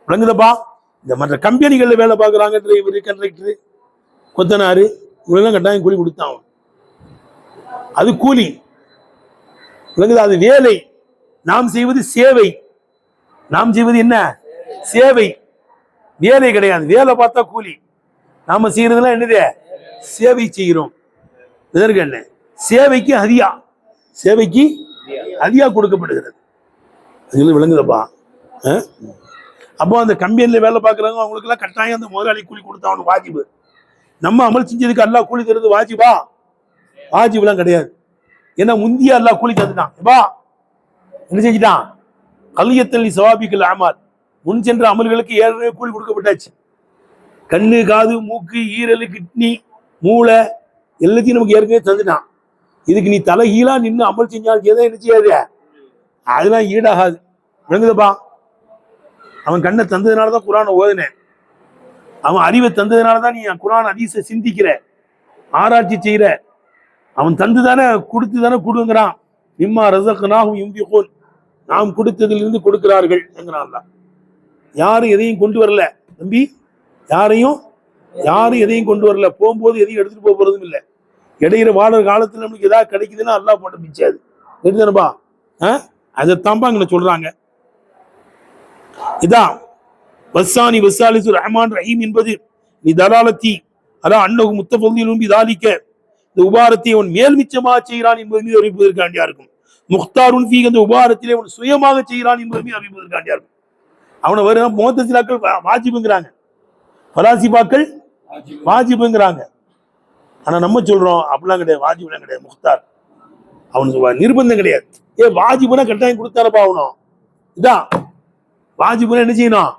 A: விளங்குதப்பா? இந்த மற்ற கம்பெனிகள்ல வேலை பார்க்குறாங்க, டிரைவர், கண்டக்டர், கொத்தனாரு, இவங்கெல்லாம் கட்டாயம் கூலி கொடுத்தான். அது கூலி. விளங்குதா? அது வேலை. நாம் செய்வது சேவை. நாம் செய்வது என்ன? சேவை. வேலை கிடையாது. வேலை பார்த்தா கூலி. நாம செய்யறதுலாம் என்னது? சேவை செய்கிறோம். இதற்கு என்ன? சேவைக்கு ஹதியா. சேவைக்கு ஹதியா கொடுக்கப்படுகிறது. விளங்குதப்பா? அப்போ அந்த கம்பெனில வேலை பார்க்குறவங்க அவங்களுக்கு எல்லாம் கட்டாயம் அந்த முதலாளி கூலி கொடுத்தா அவனுக்கு வாஜிபு. நம்ம அமல் செஞ்சதுக்கு அல்லாஹ் கூலி தருது வாஜிபா? வாஜிபுலாம் கிடையாது. ஏன்னா முந்திய அல்லாஹ் கூலி தந்துட்டான். என்ன செஞ்சுட்டான்? கலியத்தல்லி சவாபிக்கல் அமால், முன் சென்ற அமல்களுக்கு ஏற்கனவே கூலி கொடுக்கப்பட்டாச்சு. கண்ணு, காது, மூக்கு, ஈரல், கிட்னி, மூளை எல்லாத்தையும் நமக்கு ஏற்கனவே தந்துட்டான். இதுக்கு நீ தலைகீழா நின்று அமல் செஞ்சாலும் செய்தா என்ன செய்யாது? அதெல்லாம் ஈடாகாது. விளங்குதப்பா? அவன் கண்ணை தந்ததுனாலதான் குர்ஆனை ஓதுனேன். அவன் அறிவை தந்ததுனாலதான் நீ குர்ஆன் ஹதீஸை சிந்திக்கிற, ஆராய்ச்சி செய்யற. அவன் தந்துதானே கொடுத்து தானே கொடுங்கிறான். மிம்மா ரஸக்னாஹும் யுன்ஃபிகூன், நாம் கொடுத்ததிலிருந்து கொடுக்கிறார்கள் என்கிறான். யாரும் எதையும் கொண்டு வரல தம்பி, யாரும் எதையும் கொண்டு வரல. போகும்போது எதையும் எடுத்துட்டு போக போறதும் இல்லை. இடையில வாழற காலத்துல நமக்கு ஏதாவது கிடைக்குதுன்னா அல்லாஹ் போட்ட பிச்சாது. தெரிஞ்சனப்பா? அதைத்தான்பா அங்க சொல்றாங்க. இதான் வஸ்ஸானி வஸ்ஸாலிஸு ரஹ்மான் ரஹீம் என்பது நீ தலாலத்தி அலா அன்னஹு முத்தஃபதிலுன் பிதாலிக, இந்த உபாரத்தை அவன் மேல் மிச்சமாக செய்கிறான் என்பது மீது அறிவிப்பதற்காண்டியா இருக்கும். முக்தாருன் ஃபீ, அந்த உபாரத்திலே அவன் சுயமாக செய்கிறான் என்பது மீது அறிவிப்பதற்காண்டியா இருக்கும். அவனை வர முஅத்தஸிலாக்கள் வாஜிபுங்கிறாங்க, ஃபலாசிஃபாக்கள் வாஜிபுங்கிறாங்க. ஆனா நம்ம சொல்றோம் அப்படிலாம் கிடையாது, வாஜிபெல்லாம் கிடையாது, முக்தார். அவனுக்கு நிர்பந்தம் கிடையாது. வாஜிபுனா கட்டாயம் கொடுத்தாரப்பா ஆகணும். இதான் வாஜிபுனா என்ன செய்யணும்?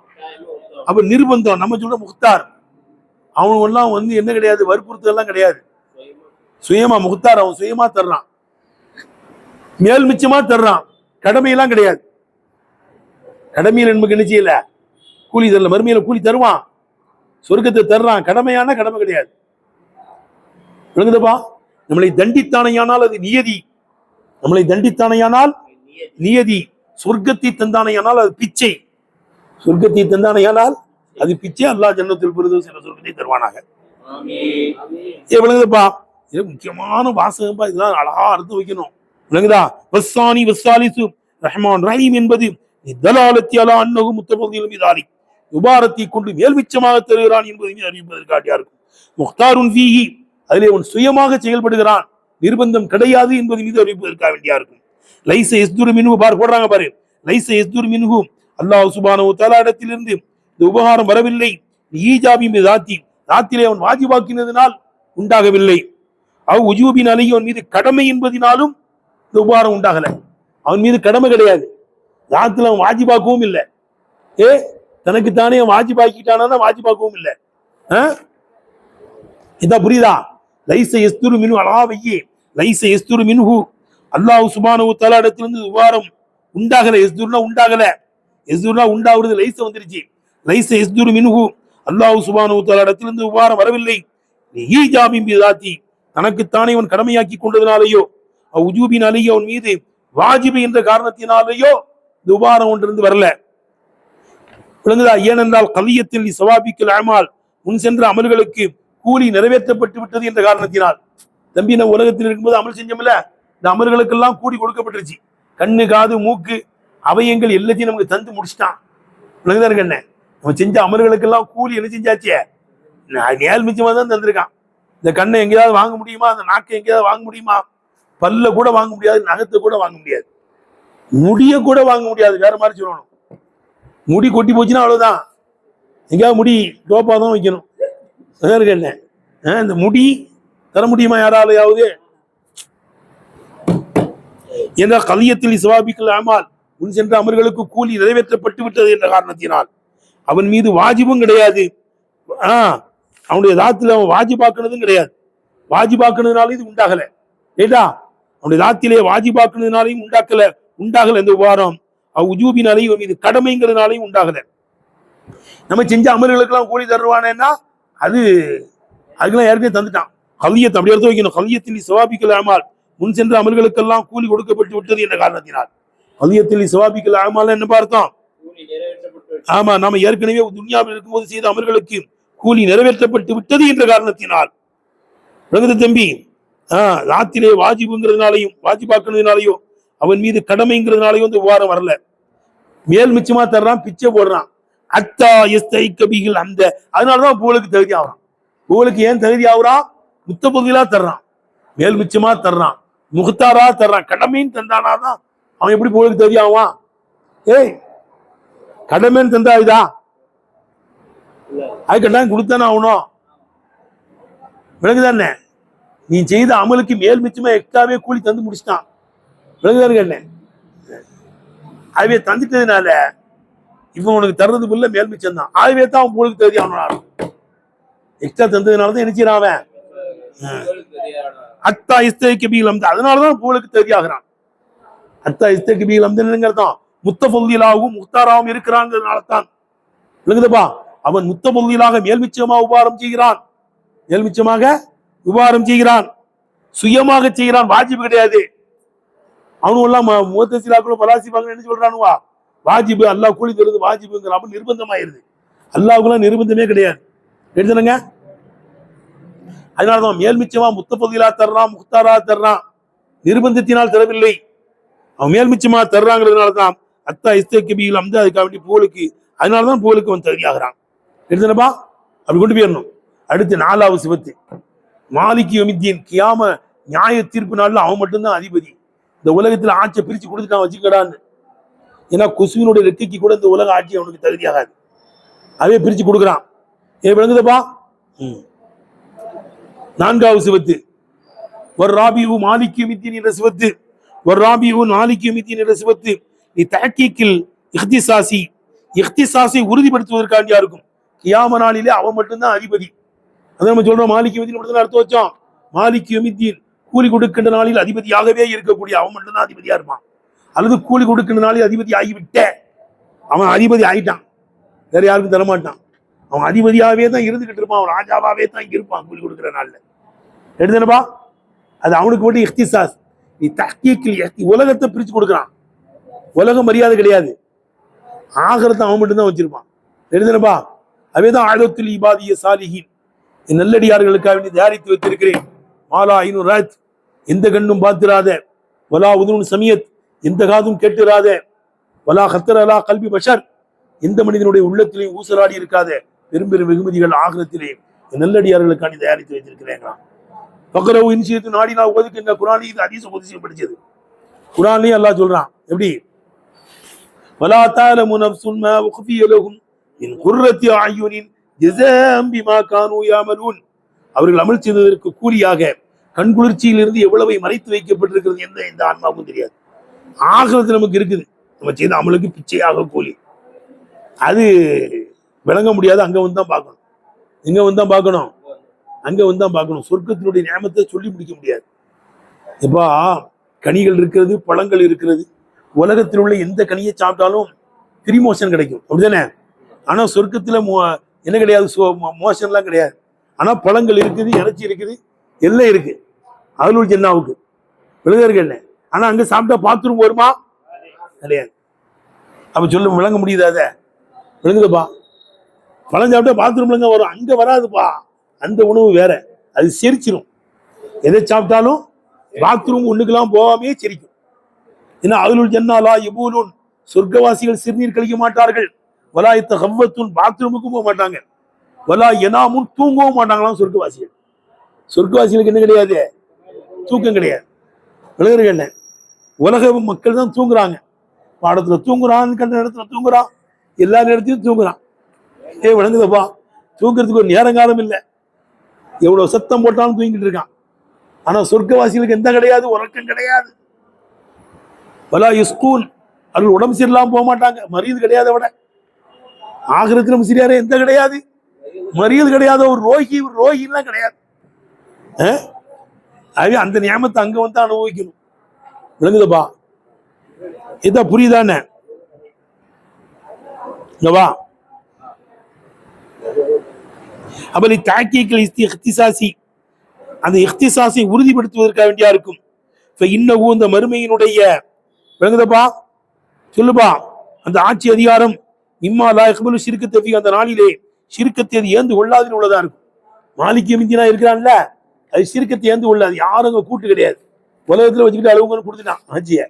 A: அப்ப நிர்பந்தம். நம்ம சொல்ற முக்தார். அவனுக்கு எல்லாம் என்ன கிடையாது, வற்புறுத்தல் எல்லாம் கிடையாது. சுயமா முக்தார், அவன் சுயமா தர்றான், மேல் மிச்சமா தர்றான், கடமையெல்லாம் கிடையாது. கடமையில் நமக்கு என்ன செய்யல, கூலி தரல, மறுமையில கூலி தருவான், சொர்க்கத்தை தர்றான். கடமையான கடமை கிடையாது. விளங்குதப்பா? நம்மளை தண்டித்தானையானால் அது நியதி, நம்மளை தண்டித்தானையானால் நியதி. சொர்க்கத்தை தந்தானையானால் அது பிச்சை, சொர்க்கத்தை தந்தானையானால் அது பிச்சை. அல்லாஹ் ஜன்னத்துல் ஃபிர்தௌஸ் என்ற சொர்க்கத்தை தருவானாக. விளங்குதப்பா? இது முக்கியமான வாசகப்பா. இதெல்லாம் அழகா அர்த்தம் வைக்கணும். விளங்குதா? வஸ்ஸானி வஸ்ஸாலிசு ரஹ்மான் ரஹீம் என்பது தலாலத்தி அலா அன்னஹு முத்தஃபதீலும் பிதாலிக், உபாரத்தை கொண்டு மேல்மிச்சமாக தருகிறான் என்பதை அறிவிப்பதற்காக இருக்கும். முக்தாருன் ஃபீஹி, அதிலே அவன் சுயமாக செயல்படுகிறான், நிர்பந்தம் கிடையாது என்பது மீது அறிவிப்பதற்காக வேண்டியா இருக்கும். லைஸ யஸ்துரு மின்ஹு, பார் போடுறாங்க பாரு, லைஸ யஸ்துரு மின்ஹு, அல்லாஹ் சுப்ஹானஹு வ தஆலா இடத்திலிருந்து இந்த உபகாரம் வரவில்லை. ஈஜாபி மிதாத்தி, தாத்திலே அவன் வாஜிபாக்கினதினால் உண்டாகவில்லை. அவ் உஜூபின் அலைஹி, அவன் மீது கடமை என்பதினாலும் இந்த உபகாரம் உண்டாகல. அவன் மீது கடமை கிடையாது, தாத்துல அவன் வாஜிபாக்கவும் இல்லை. தனக்குத்தானே அவன் வாஜிபாக்கிட்டானா வாஜிபாக்கவும் இல்லை. இதான் புரியுதா? லைஸ யஸ்துரு மின்ஹு, அலாவையே லைஸ யஸ்துரு மின்ஹு, அல்லாஹ் சுப்ஹானஹு வ தஆலா இடத்திலிருந்து உபகாரம் உண்டாகல. யஸ்துருனா உண்டாகல, யஸ்துருனா உண்டாகுறது, லைஸ வந்துருச்சு. லைஸ யஸ்துரு மின்ஹு, அல்லாஹ் சுப்ஹானஹு வ தஆலா இடத்திலிருந்து உபகாரம் வரவில்லை. ஈஜாபி பிதாத்தி, தனக்குத்தானே அவன் கடமையாக்கி கொண்டதினாலேயோ, உஜூபின் அலைஹி, அவன் மீது வாஜிபு என்ற காரணத்தினாலேயோ இந்த உபகாரம் ஒன்றிருந்து வரல. விளங்குதா? ஏனென்றால் கலியத்தில் சவாபிக்கல் அமால், முன் சென்ற அமல்களுக்கு கூலி நிறைவேற்றப்பட்டு விட்டது என்ற காரணத்தினால். தம்பி, நம்ம உலகத்தில் இருக்கும்போது அமல் செஞ்சோம்ல, இந்த அமல்களுக்கெல்லாம் கூலி கொடுக்கப்பட்டுருச்சு. கண்ணு காது மூக்கு அவயங்கள் எல்லாத்தையும் நமக்கு தந்து முடிச்சுட்டான். விளங்குதாரு என்ன? நம்ம செஞ்ச அமல்களுக்கெல்லாம் கூலி என்ன செஞ்சாச்சே, நேல் மிச்சமா தான் தந்திருக்கான். இந்த கண்ணை எங்கேயாவது வாங்க முடியுமா? அந்த நாக்கை எங்கேயாவது வாங்க முடியுமா? பல்ல கூட வாங்க முடியாது, நகத்தை கூட வாங்க முடியாது, முடிய கூட வாங்க முடியாது. வேற மாதிரி சொல்லணும், முடி கொட்டி போச்சுன்னா அவ்வளவுதான். எங்கேயாவது முடி டோப்பா தான் வைக்கணும். என்ன இந்த முடி தர முடியுமா யாராலையாவது? என்ற கலியத்தில் சிவாபிக்கல் அமால், முன் சென்ற அமர்களுக்கு கூலி நிறைவேற்றப்பட்டு விட்டது என்ற காரணத்தினால் அவன் மீது வாஜிபும் கிடையாது. அவனுடைய தாத்துல அவன் வாஜிபாக்குனதும் கிடையாது. வாஜிபாக்குனதுனால இது உண்டாகல. ஏடா, அவனுடைய தாத்திலே வாஜிபாக்குனதுனாலையும் உண்டாகல இந்த உபாரம். உஜூபினாலையும் இவன் மீது கடமைங்கிறதுனாலையும் உண்டாகல. நம்ம செஞ்ச அமல்களுக்கெல்லாம் கூலி தருவானேன்னா அதுக்கெல்லாம் ஏற்கனவே தந்துட்டான். கலியத் அப்படி எடுத்து வைக்கணும். கலியத்தில் சிவாபிக்கல் அமால், முன் சென்ற அமல்களுக்கெல்லாம் கூலி கொடுக்கப்பட்டு விட்டது என்ற காரணத்தினால். கலியத்தில் சிவாபிக்கல் அமால் என்ன பார்த்தோம்? ஆமா, நாம ஏற்கனவே துன்யாவில் இருக்கும்போது செய்த அமல்களுக்கு கூலி நிறைவேற்றப்பட்டு விட்டது என்ற காரணத்தினால். தம்பி, ராத்திலே வாஜிபுங்கிறதுனாலையும் வாஜிபாக்குனதுனாலையோ அவன் மீது கடமைங்கிறதுனாலையும் இந்த உபாரம் வரல. மேல் மிச்சமா தர்றான், பிச்சை போடுறான். அத்தா எஸ்தை கபிகள் அந்த, அதனாலதான் புகழுக்கு தகுதி ஆகுறான். புகழுக்கு ஏன் தகுதி ஆகுறான்? முத்தபதிலா தர்றான், மேல் மிச்சமா தர்றான், முகத்தாரா தர்றான். கடமைன்னு தந்தானாதான் அவன் எப்படி புகழுக்கு தகுதி ஆவான்? கடமைன்னு தந்தா இதா அதுக்கெல்லாம் கொடுத்தானே ஆகணும். விளங்குதானே? நீ செய்த அமலுக்கு மேல் மிச்சமா எக்ஸ்ட்ராவே கூலி தந்து முடிச்சிட்டான். விளங்குதானு கேட்டேன். அதுவே தந்துட்டதுனால இவன் உனக்கு தர்றது புள்ள மேல் மிச்சம் தான். ஆகவே தான் அவன் புகழுக்கு தகுதி ஆகணும். எக்ஸ்ட்ரா தந்ததுனாலதான் என்ன செய்யறான் அவன்? அத்தா இஸ்தை கபீல் அம்து, அதனாலதான் புகழுக்கு தகுதி ஆகிறான். அத்தா இஸ்தை கபீல் அம்துங்கிறதான் முத்தபொல்லிலாகவும் முக்தாராகவும் இருக்கிறாங்கிறதுனால தான். விளங்குதப்பா? அவன் முத்தபொல்லிலாக மேல்மிச்சமாக உபாரம் செய்கிறான், மேல்மிச்சமாக உபாரம் செய்கிறான், சுயமாக செய்கிறான். வாஜிபு கிடையாது. அவனும் எல்லாம் முத்தசிலாக்களும் பலாசிபாங்க என்ன சொல்றானுவா? வாஜிபு, அல்லாஹ் கூலி தருது வாஜிபுங்கிற அப்ப நிர்பந்தமாயிருது. அல்லாஹ்வுக்குலாம் நிர்பந்தமே கிடையாது. எடுத்துனுங்க. அதனாலதான் மேல்மிச்சமா முத்தபொல்லிலா தர்றான், முக்தாரா தர்றான், நிர்பந்தத்தினால் தரவில்லை. அவன் மேல்மிச்சமா தர்றாங்கிறதுனாலதான் அத்தா இஸ்தேபியில் அம்து, அதுக்காக வேண்டி புகழுக்கு, அதனாலதான் புகழுக்கு அவன் தகுதியாகிறான். எடுத்துனப்பா? அப்படி கொண்டு போயிடணும். அடுத்து 4வது சிவத்து மாலிக் யௌமித்தீன், கியாம நியாய தீர்ப்பு நாள்ல அவன் மட்டும்தான் அதிபதி. இந்த உலகத்துல ஆட்சியை பிரிச்சு கொடுத்துட்டான் வச்சுக்கடான்னு. ஏன்னா குசுவினுடைய ரெக்கைக்கு கூட இந்த உலக ஆட்சி அவனுக்கு தகுதியாகாது. அதே பிரிச்சு கொடுக்குறான். விளங்குதப்பா? 4வது சிவத்து. வர்ராபியு மாலிக் யௌமித்தீன் என்ற சிவத்து. வர்ராபியு மாலிக் யௌமித்தீன் என்ற சிவத்து நீ தஹ்கீக்கில் இஹ்திசாஸை உறுதிப்படுத்துவதற்காண்டியா இருக்கும். கியாம நாளிலே அவன் மட்டும்தான் அதிபதி. அதான் நம்ம சொல்றோம் மாலிக் யௌமித்தீன் மட்டும் அர்த்தம் வச்சோம். மாலிக் யௌமித்தீன் கூலி கொடுக்கின்ற நாளில் அதிபதியாகவே இருக்கக்கூடிய அவன் மட்டும்தான் அதிபதியா இருப்பான். அல்லது கூலி கொடுக்கின்ற நாளில் அதிபதி ஆகிவிட்ட அவன் அதிபதி ஆயிட்டான், வேற யாருக்கும் தரமாட்டான். அவன் அதிபதியாகவே தான் இருந்துகிட்டு இருப்பான், அவன் ராஜாவாவே தான் இருப்பான் கூலி கொடுக்குற நாள்ல. எடுத்துனப்பா அது அவனுக்கு மட்டும் இஹ்திசாஸ். நீ தஹ்கீக்கில் உலகத்தை பிரிச்சு கொடுக்குறான். உலக மரியாதை கிடையாது, ஆகரத்தை அவன் மட்டும்தான் வச்சிருப்பான். எடுத்துனப்பா அவேதான் ஆழத்தில் இபாதிய சாலிஹின் நல்லடியார்களுக்காக வேண்டி தயாரித்து வைத்திருக்கிறேன். மாலா ஐநூறு ராஜ் எந்த கண்ணும் பார்த்திராத, வலா உதுன் சமியத் எந்த காதும் கேட்டுராத, வலா ஹத்தர் அலா கல்வி பஷர் எந்த மனிதனுடைய உள்ளத்திலையும் ஊசலாடி இருக்காத பெரும் பெரும் வெகுமதிகள் ஆகிரத்திலே நல்லடியார்களுக்காண்டி தயாரித்து வைத்திருக்கிறேன். பக்கரவு இன்சியத்து நாடினா ஒதுக்குங்க. குரானி இது ஹதீஸ் உபதேசம் படிச்சது. குரான்லயும் அல்லாஹ் சொல்றான் எப்படி, வலா தஅலமு நஃப்சுன் மா உக்ஃபிய லஹும் மின் குர்ரத்தி அயுனின் ஜஸாஅம் பிமா கானூ யஅமலூன். அவர்கள் அமல் செய்ததற்கு கூலியாக கண்குளிர்ச்சியிலிருந்து எவ்வளவை மறைத்து வைக்கப்பட்டிருக்கிறது எந்த ஆன்மாவுக்கும் தெரியாது. ஆகிரத்து நமக்கு இருக்குது, நம்ம செய்த அமலுக்கு பிச்சையாக கூலி. அது விளங்க முடியாது, அங்க வந்து தான் பார்க்கணும். எங்க வந்து தான் பார்க்கணும்? அங்க வந்து தான் பார்க்கணும். சொர்க்கத்தினுடைய நியமத்தை சொல்லி முடிக்க முடியாது. எப்பா கனிகள் இருக்கிறது, பழங்கள் இருக்கிறது. உலகத்தில் உள்ள எந்த கனியை சாப்பிட்டாலும் திரிமோஷன் கிடைக்கும், அப்படிதானே? ஆனா சொர்க்கத்துல என்ன கிடையாது, மோஷன்லாம் கிடையாது. ஆனா பழங்கள் இருக்குது, இறைச்சி இருக்குது, எல்லாம் இருக்கு. அதுல ஜென்னாவுக்கு விழுதர்கள் என்ன. ஆனா அங்க சாப்பிட்டா பாத்ரூம் வருமா? கிடையாது. அப்ப சொல்ல விளங்க முடியுதா? அத விளங்குதுப்பா. பழம் சாப்பிட்டா பாத்ரூம்ல வரும், அங்க வராதுப்பா. அந்த உணவு வேற, அது செரிச்சிடும். எதை சாப்பிட்டாலும் பாத்ரூம் ஒண்ணுக்கெல்லாம் போகாமே செரிக்கும். ஏன்னா அதுல ஜன்னாலா யபூலுன் சொர்க்கவாசிகள் சிறுநீர் கழிக்க மாட்டார்கள். வலா யத்தகவ்வத்துன் பாத்ரூமுக்கும் போக மாட்டாங்க. வலா யனாமுன் தூங்கவும் மாட்டாங்களாம் சொர்க்கவாசிகள். சொர்க்கவாசிகளுக்கு என்ன கிடையாது? தூக்கம் கிடையாது. விலகுறது என்ன? உலக மக்கள் தான் தூங்குறாங்க. பாடத்துல தூங்குறான், கண்ட இடத்துல தூங்குறான், எல்லா நேரத்தையும் தூங்குறான். விளங்குதப்பா, தூங்குறதுக்கு ஒரு நேரங்காலம் இல்லை. எவ்வளவு சத்தம் போட்டாலும் தூங்கிட்டு இருக்கான். ஆனா சொர்க்கவாசிகளுக்கு எந்த கிடையாது, உறக்கம் கிடையாது. வலா யஸ்கூன் அவர்கள் உடம்பு சரியில்லாம போக மாட்டாங்க, மரியது கிடையாது. விட ஆகிரத்திலும் சரியார எந்த கிடையாது, மரியது கிடையாது. ஒரு ரோகிலாம் கிடையாது. அந்த நியமத்தை அங்க வந்து அனுபவிக்கணும். விளங்குதப்பா? இதான் புரியுதானே? அப்படி தாக்கியங்கள் இஹ்திசாசி அந்த இஹ்திசாஸை உறுதிப்படுத்துவதற்காக வேண்டியா இருக்கும். இன்னும் இந்த மறுமையினுடைய விளங்குதப்பா சொல்லுப்பா அந்த ஆட்சி அதிகாரம் இம்மா லா யக்பலு ஷிர்கத்தை அந்த நாளிலே ஷிர்கத்தை அது ஏந்து கொள்ளாதில் உள்ளதா இருக்கும். மாலிக் யௌமித்தீனா இருக்கிறான்ல, அது ஷிர்கத்தை ஏந்து கொள்ளாது. யாரும் அங்க கூட்டு கிடையாது. உலகத்துல வச்சுக்கிட்டு அளவுங்கன்னு கொடுத்துட்டான் ஆட்சிய.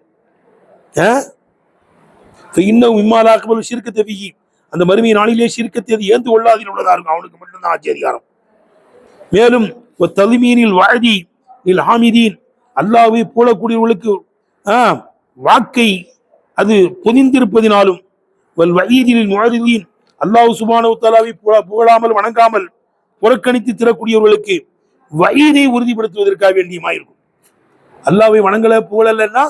A: இன்னும் இம்மா லா யக்பலு ஷிர்கத்தை அந்த மறுமை நாளிலே ஷிர்கத்தை அது ஏந்து கொள்ளாதில் உள்ளதா இருக்கும். அவனுக்கு மட்டும்தான் ஆட்சி அதிகாரம். மேலும் தலிமீனில் வாதி இல் ஹாமிதீன் அல்லாஹ்வை போலக்கூடியவர்களுக்கு வாக்கை அது பொதிந்திருப்பதினாலும் வல் வஈதில் முஅரிதீன் அல்லாஹ் சுப்ஹானஹு வ தஆலாவை புகழாமல் வணங்காமல் புறக்கணித்து திறக்கூடியவர்களுக்கு வஈதை உறுதிப்படுத்துவதற்காக வேண்டியமாயிருக்கும். அல்லாஹ்வை வணங்கல புகழலன்னா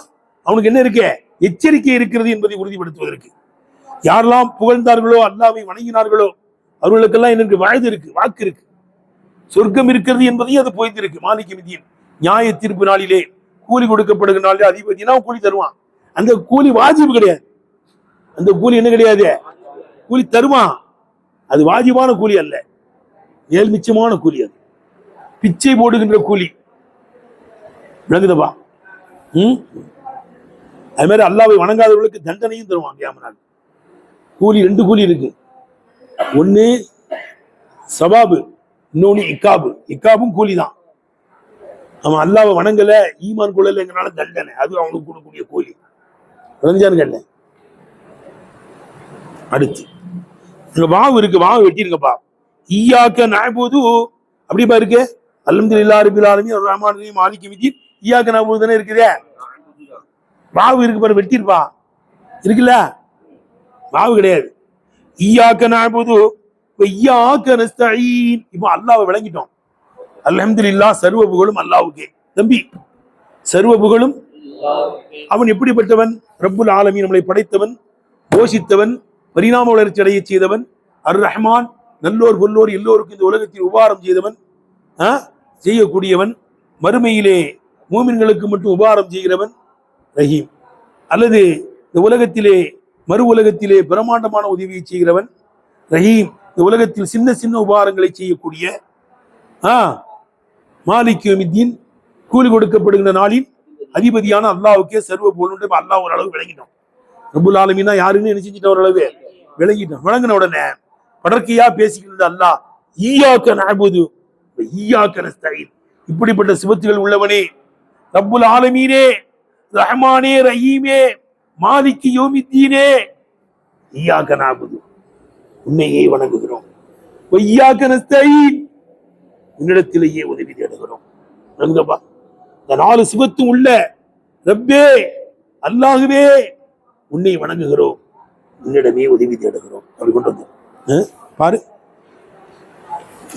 A: அவனுக்கு என்ன இருக்கு? எச்சரிக்கை இருக்கிறது என்பதை உறுதிப்படுத்துவதற்கு. யாரெல்லாம் புகழ்ந்தார்களோ அல்லாஹ்வை வணங்கினார்களோ அவர்களுக்கெல்லாம் என்ன வாழ்வு இருக்கு, வாக்கு இருக்கு, சொர்க்கம் இருக்கிறது என்பதையும் அது போய்த்திருக்கு. மாலிக் யௌமித்தீன் நியாய தீர்ப்பு நாளிலே கூலி கொடுக்கப்படுகிற நாளிலே அதிபதினா கூலி தருவான். அந்த கூலி வாஜிபு கிடையாது. அந்த கூலி என்ன கிடையாது? கூலி தருவான். அது வாஜிபான கூலி அல்ல, ஏழ்மிச்சமான கூலி. அது பிச்சை போடுகின்ற கூலி. விளங்குதப்பா? அது மாதிரி அல்லாஹ்வை வணங்காதவர்களுக்கு தண்டனையும் தருவான் கியாம நாள். கூலி 2 கூலி இருக்கு. ஒண்ணு சவாபு, இன்னொன்னு இக்காபு. இக்காபும் கூலி தான். அவன் அல்லாஹ்வை வணங்கல, ஈமான் கொள்ளலைங்கிறனால தண்டனை, அது அவனுக்கு கொடுக்கக்கூடிய கூலி. விளங்குச்சான்னு கேட்டேன். அடுத்து இங்க வாவு இருக்கு, வாவு வெட்டிருக்கப்பா. ஈயாக்க நஅபுது அப்படிப்பா இருக்கு. அல்ஹம்துலில்லாஹி ரப்பில் ஆலமீன் அர் ரஹ்மானிர் ரஹீம் மாலிக் யௌமித்தீன் ஈயாக்க நஅபுது தானே இருக்குதே. வாவு இருக்கு பாரு, வெட்டிருப்பா இருக்குல்ல, வாவு கிடையாது. ஈயாக்க நஅபுது வ ஈயாக்க நஸ்தஈன். இப்போ அல்லாஹ்வை விளங்கிட்டோம். அல்ஹம்துலில்லாஹ், சர்வ புகழும் அல்லாஹ்வுக்கே. தம்பி, சர்வ புகழும் அவன் எப்படிப்பட்டவன்? ரப்புல் ஆலமீன், நம்மளை படைத்தவன், போஷித்தவன், பரிணாம வளர்ச்சி அடைய செய்தவன், அர் ரஹ்மான், நல்லோர் கொல்லோர் எல்லோருக்கும் இந்த உலகத்தில் உபகாரம் செய்தவன், செய்யக்கூடியவன், மறுமையிலே மூமின்களுக்கு மட்டும் உபகாரம் செய்கிறவன் ரஹீம். அல்லது இந்த உலகத்திலே மறு உலகத்திலே பிரமாண்டமான உதவியை செய்கிறவன் ரஹீம். இந்த உலகத்தில் சின்ன சின்ன உபகாரங்களை செய்யக்கூடிய மாலிக் யௌமித்தீன், கூலி கொடுக்கப்படுகின்ற நாளின் அதிபதியான அல்லாஹ்வுக்கே சர்வ புகழும். அல்லாஹ் ஒரு அளவு விளங்கிட்டோம். ரப்புல் ஆலமீனா யாருன்னு என்ன செஞ்சுட்ட ஓரளவு விளங்கிட்டோம். விளங்கின உடனே படர்க்கையா பேசிக்கிட்டு அல்லாஹ் ஈயாக்க நஅபுது வ ஈயாக்க நஸ்தஈன், இப்படிப்பட்ட சிவத்துகள் உள்ளவனே, ரப்புல் ஆலமீனே, ரஹ்மானே, ரஹீமே, மாலிக் யௌமித்தீனே, ஈயாக்க நஅபுது, உன்னையே வணங்குகிறோம், வ ஈயாக்க நஸ்தஈன், உன்னிடத்திலேயே உதவி தேடுகிறோம். வணங்குப்பா. இந்த 4 சிவத்தும் உள்ள ரப்பே, அல்லாஹ்வே, உன்னை வணங்குகிறோம், உன்னிடமே உதவி தேடுகிறோம். அப்படி கொண்டு வந்து பாரு.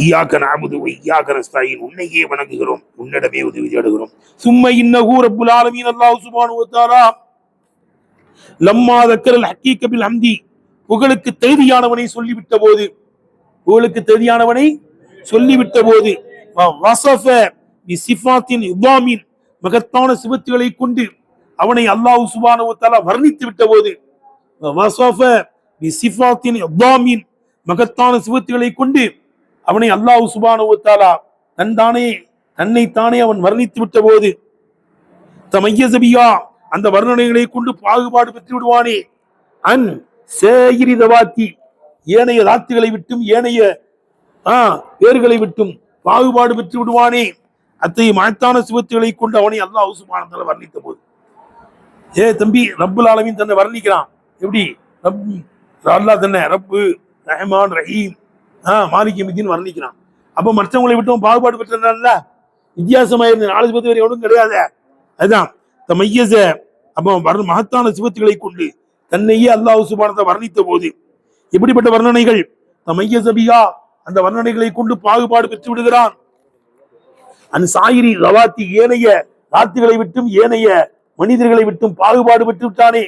A: ஈயாக்க நஅபுது வ ஈயாக்க நஸ்தஈன், உன்னையே வணங்குகிறோம், உன்னிடமே உதவி தேடுகிறோம். சும்ம இன்னஹு ரப்புல் ஆலமீன், அல்லாஹ் சுப்ஹானஹு வ தஆலா லம்மா தக்கரல் ஹக்கீக பில் ஹம்தி, புகழுக்கு தகுதியானவனை சொல்லிவிட்ட போது, புகழுக்கு தகுதியானவனை சொல்லிவிட்ட போது, வஸஃப பி சிஃபாத்தின் இதாமின், மகத்தான சிவத்துகளை கொண்டு அவனை அல்லாஹ் சுப்ஹானஹு வ தஆலா வர்ணித்து விட்ட போது, வஸஃப பி சிஃபாத்தின் இதாமின், மகத்தான சிவத்துகளை கொண்டு அவனை அல்லாஹ் சுப்ஹானஹு வ தஆலா தன்னைத்தானே அவன் வர்ணித்து விட்ட போது, தமய்யஸ பிஹா, அந்த வர்ணனைகளை கொண்டு பாகுபாடு பெற்று விடுவானே, அன் சேயிரி தவாத்தி, ஏனைய தாத்துகளை விட்டும் ஏனைய பேர்களை விட்டும் பாகுபாடு பெற்று விடுவானே, அத்தகைய மகத்தான சிவத்துகளை கொண்டு அவனை அல்லாஹ் சுப்ஹானஹு வ தஆலா வர்ணித்த போது, தம்பி, ரப்புல் ஆலமீன் தன்னை வர்ணிக்கிறான். எப்படி? அல்லாஹ் தன்னை ரப்பு, ரஹ்மான், ரஹீம், மாலிக் யௌமித்தீன் வர்ணிக்கிறான். அப்ப மற்றவங்களை விட்டும் பாகுபாடு பெற்றனால வித்தியாசமாயிருந்த 4 சிவத்து வேறு எவனும் கிடையாது. அதுதான் தமய்யஸ, அப்ப மகத்தான சிவத்துகளை கொண்டு தன்னையே அல்லாஹ் சுப்ஹானஹு வ தஆலா வர்ணித்த போது, எப்படிப்பட்ட வர்ணனைகள்? தமய்யஸ பிஹா, அந்த வர்ணனைகளை கொண்டு பாகுபாடு பெற்று விடுகிறான். அன் சாயிரி ரவாத்தி, ஏனைய ராத்துகளை விட்டும் ஏனைய மனிதர்களை விட்டும் பாகுபாடு பெற்று விட்டானே,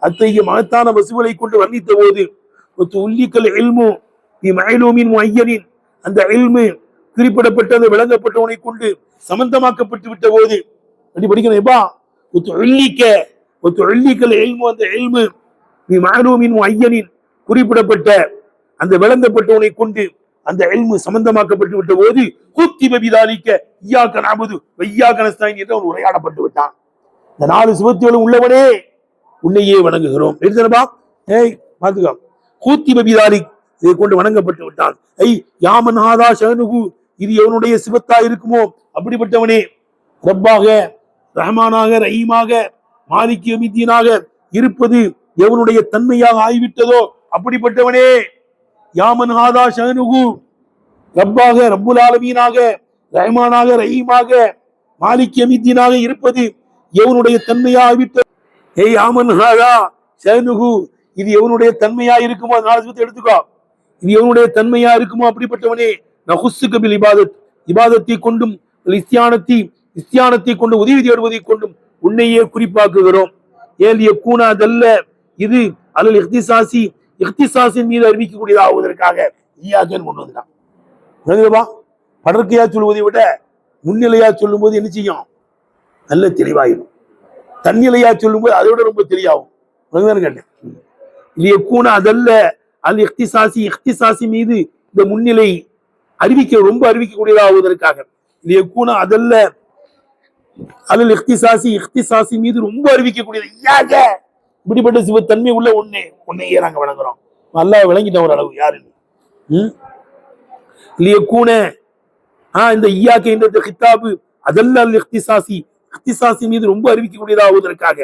A: அத்தகைய மகத்தான வசுகளை கொண்டு வர்ணித்த போது, உள்ளிக்கல் இல்மு பி மஅலூமின் முஅய்யனின், அந்த இல்மு குறிப்பிடப்பட்டது விளங்கப்பட்டவனை கொண்டு சம்பந்தமாக்கப்பட்டு விட்ட போது, அப்படி படிக்கணும். எப்பா உள்ளிக்கல் இல்மு, அந்த இல்மு பி மஅலூமின் முஅய்யனின், குறிப்பிடப்பட்ட அந்த விளங்கப்பட்டவனை கொண்டு அந்த இல்மு சம்பந்தமாக்கப்பட்டு விட்ட போது, குத்திப பிதாலிக ஈயாக்க நஅபுது வ ஈயாக்க நஸ்தஈன் என்று அவன் உரையாடப்பட்டு விட்டான். இந்த 4 சிவத்துகளும் உள்ளவனே, உன்னையே வணங்குகிறோம். எடுத்தனப்பா, பாத்துக்கோ. கூத்திப பிதாலிக், இதை கொண்டு வணங்கப்பட்டு விட்டான். யாமன் ஹாதா ஷஅனுஹு, இது எவனுடைய சிவத்தா இருக்குமோ அப்படிப்பட்டவனே, ரப்பாக, ரஹ்மானாக, ரஹீமாக, மாலிக் யௌமித்தீனாக இருப்பது எவனுடைய தன்மையாக ஆகிவிட்டதோ அப்படிப்பட்டவனே, யாமன் ஹாதா ஷஅனுஹு, ரப்பாக, ரப்புல் ஆலமீனாக, ரஹ்மானாக, ரஹீமாக, மாலிக் யௌமித்தீனாக இருப்பது எவனுடைய தன்மையாக ஆகிவிட்டது. யாமன் ஹாதா ஷஅனுஹு, இது எவனுடைய தன்மையா இருக்குமோ, 4 சிவத்தை எடுத்துக்கோ, இது எவனுடைய தன்மையா இருக்குமோ அப்படிப்பட்டவனே, நஹுஸ்ஸுக பில் இபாதத், இபாதத்தை கொண்டும், இஸ்தியானத்தை கொண்டு உதவி தேடுவதை கொண்டும் உன்னையே குறிப்பாக்குகிறோம். ஏல் யக்கூனா தல்ல, இது அலல் இஹ்திசாசி, இஹ்திசாஸின் மீது அறிவிக்கக்கூடியதாகுவதற்காக ஈயாக்கன் கொண்டு வந்துட்டான். படர்க்கையா சொல்லுவதை விட முன்னிலையா சொல்லும் போது என்ன செய்யும்? நல்ல தெளிவாயிடும். தன்னிலையா சொல்லும் போது அதை விட ரொம்ப தெளிவாகும். கேட்டேன். யக்கூனா அதல்ல அல் இஹ்திசாசி, இஹ்திசாசி மீது இந்த முன்னிலை ரொம்ப அறிவிக்கக்கூடியதாகுவதற்காக, யக்கூனா அதல்ல அலல் இஹ்திசாசி, இஹ்திசாசி மீது ரொம்ப அறிவிக்கக்கூடியது. இப்படிப்பட்ட சிவத்தன்மை உள்ள உன்னையே நாங்க வணங்குறோம். நல்லா விளங்கிட்டோம் ஒரு அளவு யாருன்னு. இந்த ஈயாக்க என்ற கித்தாபு அதல்ல அல் இஹ்திசாசி, இஹ்திசாசி மீது ரொம்ப அறிவிக்கக்கூடியதாகுவதற்காக,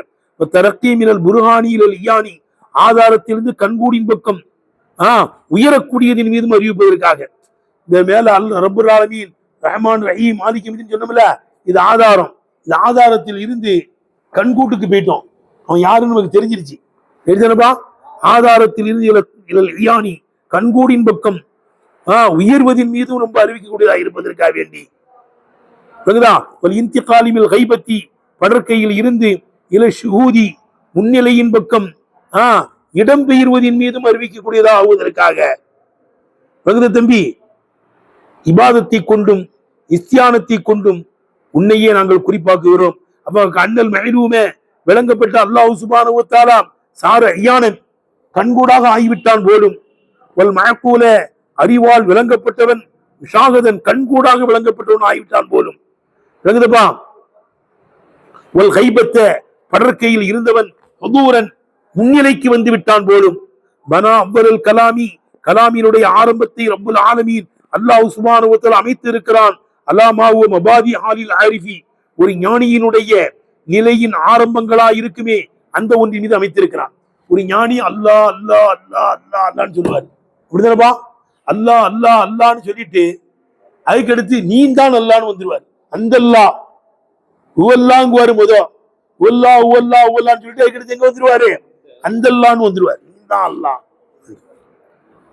A: தரக்கி மினல் புர்ஹானி இலல் இயானி, ஆதாரத்திலிருந்து கண்கூடின் பக்கம் உயரக்கூடியதின் மீதும் அறிவிப்பதற்காக. இந்த மேல ரப்புல் ஆலமீன், ரஹ்மான், ரஹீம், மாலிக் யௌமித்தீன் சொன்னோம்ல, இது ஆதாரம். இந்த ஆதாரத்தில் இருந்து கண்கூட்டுக்கு போயிட்டோம். அவன் யாருன்னு நமக்கு தெரிஞ்சிருச்சு. தெரிஞ்சனப்பா, ஆதாரத்தில் இருந்து இலல் இயானி, கண்கூடின் பக்கம் உயர்வதின் மீதும் ரொம்ப அறிவிக்கக்கூடியதாக இருப்பதற்காக வேண்டி கைபத்தி படற்கையில் இருந்து இல ஷுஹூதி முன்னிலையின் பக்கம் இடம்பெயர்வதின் மீதும் அறிவிக்கக்கூடியதா ஆகுவதற்காக தம்பி இபாதத்தை கொண்டும் இஸ்தியானத்தை கொண்டும் உன்னையே நாங்கள் குறிப்பாக்குகிறோம். அப்ப அண்ணல் மஹரூமே விளங்கப்பட்ட அல்லாஹ் சுப்ஹானஹு வ தஆலா சார ஐயானன் கண்கூடாக ஆகிவிட்டான் போலும். வல் மஅகூல அறிவால் விளங்கப்பட்டவன் முஷாஹதன் கண்கூடாக விளங்கப்பட்டவன் ஆகிவிட்டான் போலும். விளங்குதப்பா? வல் கைபத்த படற்கையில் இருந்தவன் ஹுதூரன் முன்னிலைக்கு வந்து விட்டான் போலும். பனா அவ்வல் கலாமி கலாமினுடைய ஆரம்பத்தை ரப்புல் ஆலமீன் அல்லாஹ் சுப்ஹானஹு வ தஆலா அமைத்து இருக்கிறான். அலாமாவு மபாதி ஹாலில் ஆரிஃபி ஒரு ஞானியினுடைய நிலையின் ஆரம்பங்களா இருக்குமே அந்த ஒன்றின் மீது அமைத்திருக்கிறான். ஒரு ஞானி அல்லாஹ் அல்லாஹ் அல்லாஹ் அல்லாஹ் அல்லான்னு சொல்லுவாரு. அப்படிதானப்பா? அல்லாஹ் அல்லாஹ் அல்லான்னு சொல்லிட்டு அதுக்கடுத்து நீ தான் அல்லான்னு வந்துருவாரு. அந்த அல்லாஹ் உவல்லாங்குவாரு முதல் உவல்லா உவல்லா உவல்லான்னு சொல்லிட்டு அதுக்கடுத்து எங்க வந்துருவாரு? அந்த அல்லான்னு வந்துருவாரு. நீ தான் அல்லாஹ்.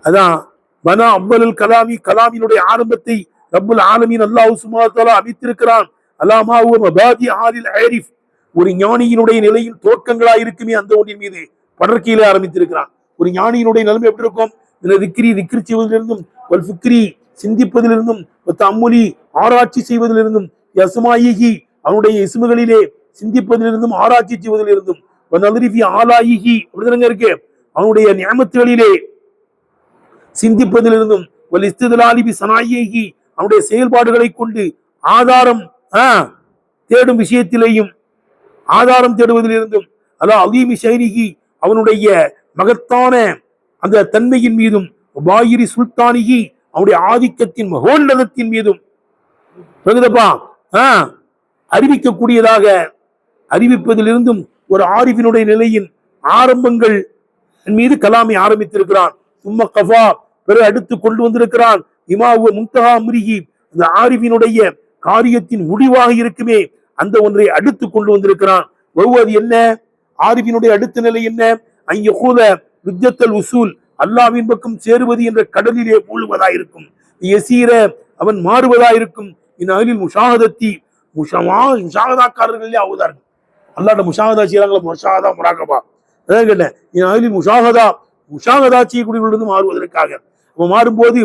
A: அதான் பனா அவ்வல் கலாமி கலாமினுடைய ஆரம்பத்தை ரப்புல் ஆலமீன் அல்லாஹ் சுப்ஹானஹு வ தஆலா அமைத்திருக்கிறான். அலாமாவு மபாதி ஹாலில் ஆரிஃப் ஒரு ஞானியினுடைய நிலையில் தோற்றங்களா இருக்குமே அந்த ஒன்றின் மீது படற்கையில ஆரம்பித்திருக்கிறான். ஒரு ஞானியினுடைய நிலைமை எப்படி இருக்கும்? திக்ரி செய்வதிலிருந்தும் வல் ஃபிக்ரி சிந்திப்பதிலிருந்தும் தஅம்முலி ஆராய்ச்சி செய்வதிலிருந்தும் யஸ்மாயிஹி அவனுடைய இஸ்முகளிலே சிந்திப்பதிலிருந்தும் ஆராய்ச்சி செய்வதிலிருந்தும் வநதரிஃபி ஆலாயிஹி அப்படிதாங்க இருக்கு அவனுடைய நியமத்துகளிலே சிந்திப்பதிலிருந்தும் வல் இஸ்திதலாலி பி ஸனாயிஹி அவனுடைய செயல்பாடுகளை கொண்டு ஆதாரம் தேடும் விஷயத்திலேயும் ஆதாரம் தேடுவதிலிருந்தும் அல்லாஹ் அலீமி ஷைனிஹி அவனுடைய மகத்தான அந்த தன்மையின் மீதும் பாயிரி சுல்தானிஹி அவனுடைய ஆதிக்கத்தின் மகோன்னதத்தின் மீதும் அறிவிக்கக்கூடியதாக அறிவிப்பதிலிருந்தும் ஒரு ஆரிஃபினுடைய நிலையின் ஆரம்பங்கள் மீது கலாமை ஆரம்பித்திருக்கிறான். சும்ம கஃபா பிறகு அடுத்து கொண்டு வந்திருக்கிறான். இமாவு முன்தஹா அம்ரிஹி அந்த ஆரிஃபினுடைய காரியத்தின் முடிவாக இருக்குமே அந்த ஒன்றை அடுத்து கொண்டு வந்திருக்கிறான். ஒவ்வொரு என்ன ஆரிஃபினுடைய அடுத்த நிலை என்ன? ஐயகூத விஜ்ஜத்தல் உசூல் அல்லாஹ்வின் பக்கம் சேருவது என்ற கடலிலே மூழ்குவதாயிருக்கும். யசீர அவன் மாறுவதாயிருக்கும். இன் அஹ்லில் முஷாஹதத்தி முஷாஹதாக்காரர்களே ஆகுதார்கள். அல்லாஹ்ட முஷாஹதா செய்யறாங்களா? முஷாஹதா முராகபா அதான் கேட்டேன். இன் அஹ்லில் முஷாஹதா செய்யக்கூடியவர்களிருந்து மாறுவதற்காக அவன் மாறும்போது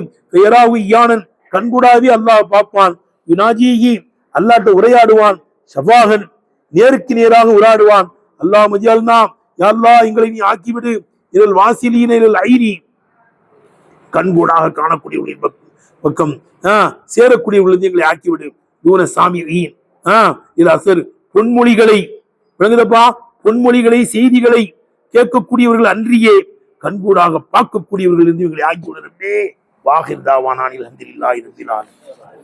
A: யானன் கண்கூடாவே அல்லாஹ் பார்ப்பான். யுனாஜிஹி அல்லாஹ்ட்ட உரையாடுவான். ஷஃபாஹன் நேருக்கு நேராக உரையாடுவான். அல்லாஹ் மஜ்அல்னா யா அல்லாஹ் எங்களை நீ ஆக்கிவிடு இதில் வாசிலீன இதில் ஐனி கண்கூடாக காணக்கூடியவர்களின் பக்கம் சேரக்கூடியவர்கள் எங்களை ஆக்கிவிடு. தூன சாமியின் இது அசர் பொன்மொழிகளை விளங்குதப்பா? பொன்மொழிகளை செய்திகளை கேட்கக்கூடியவர்கள் அன்றியே கண்கூடாக பார்க்கக்கூடியவர்கள் இருந்து எங்களை ஆக்கிவிடுறே. வாஹிர் தாவானானில் அல்ஹம்துலில்லாஹி ரப்பில் ஆலமீன்.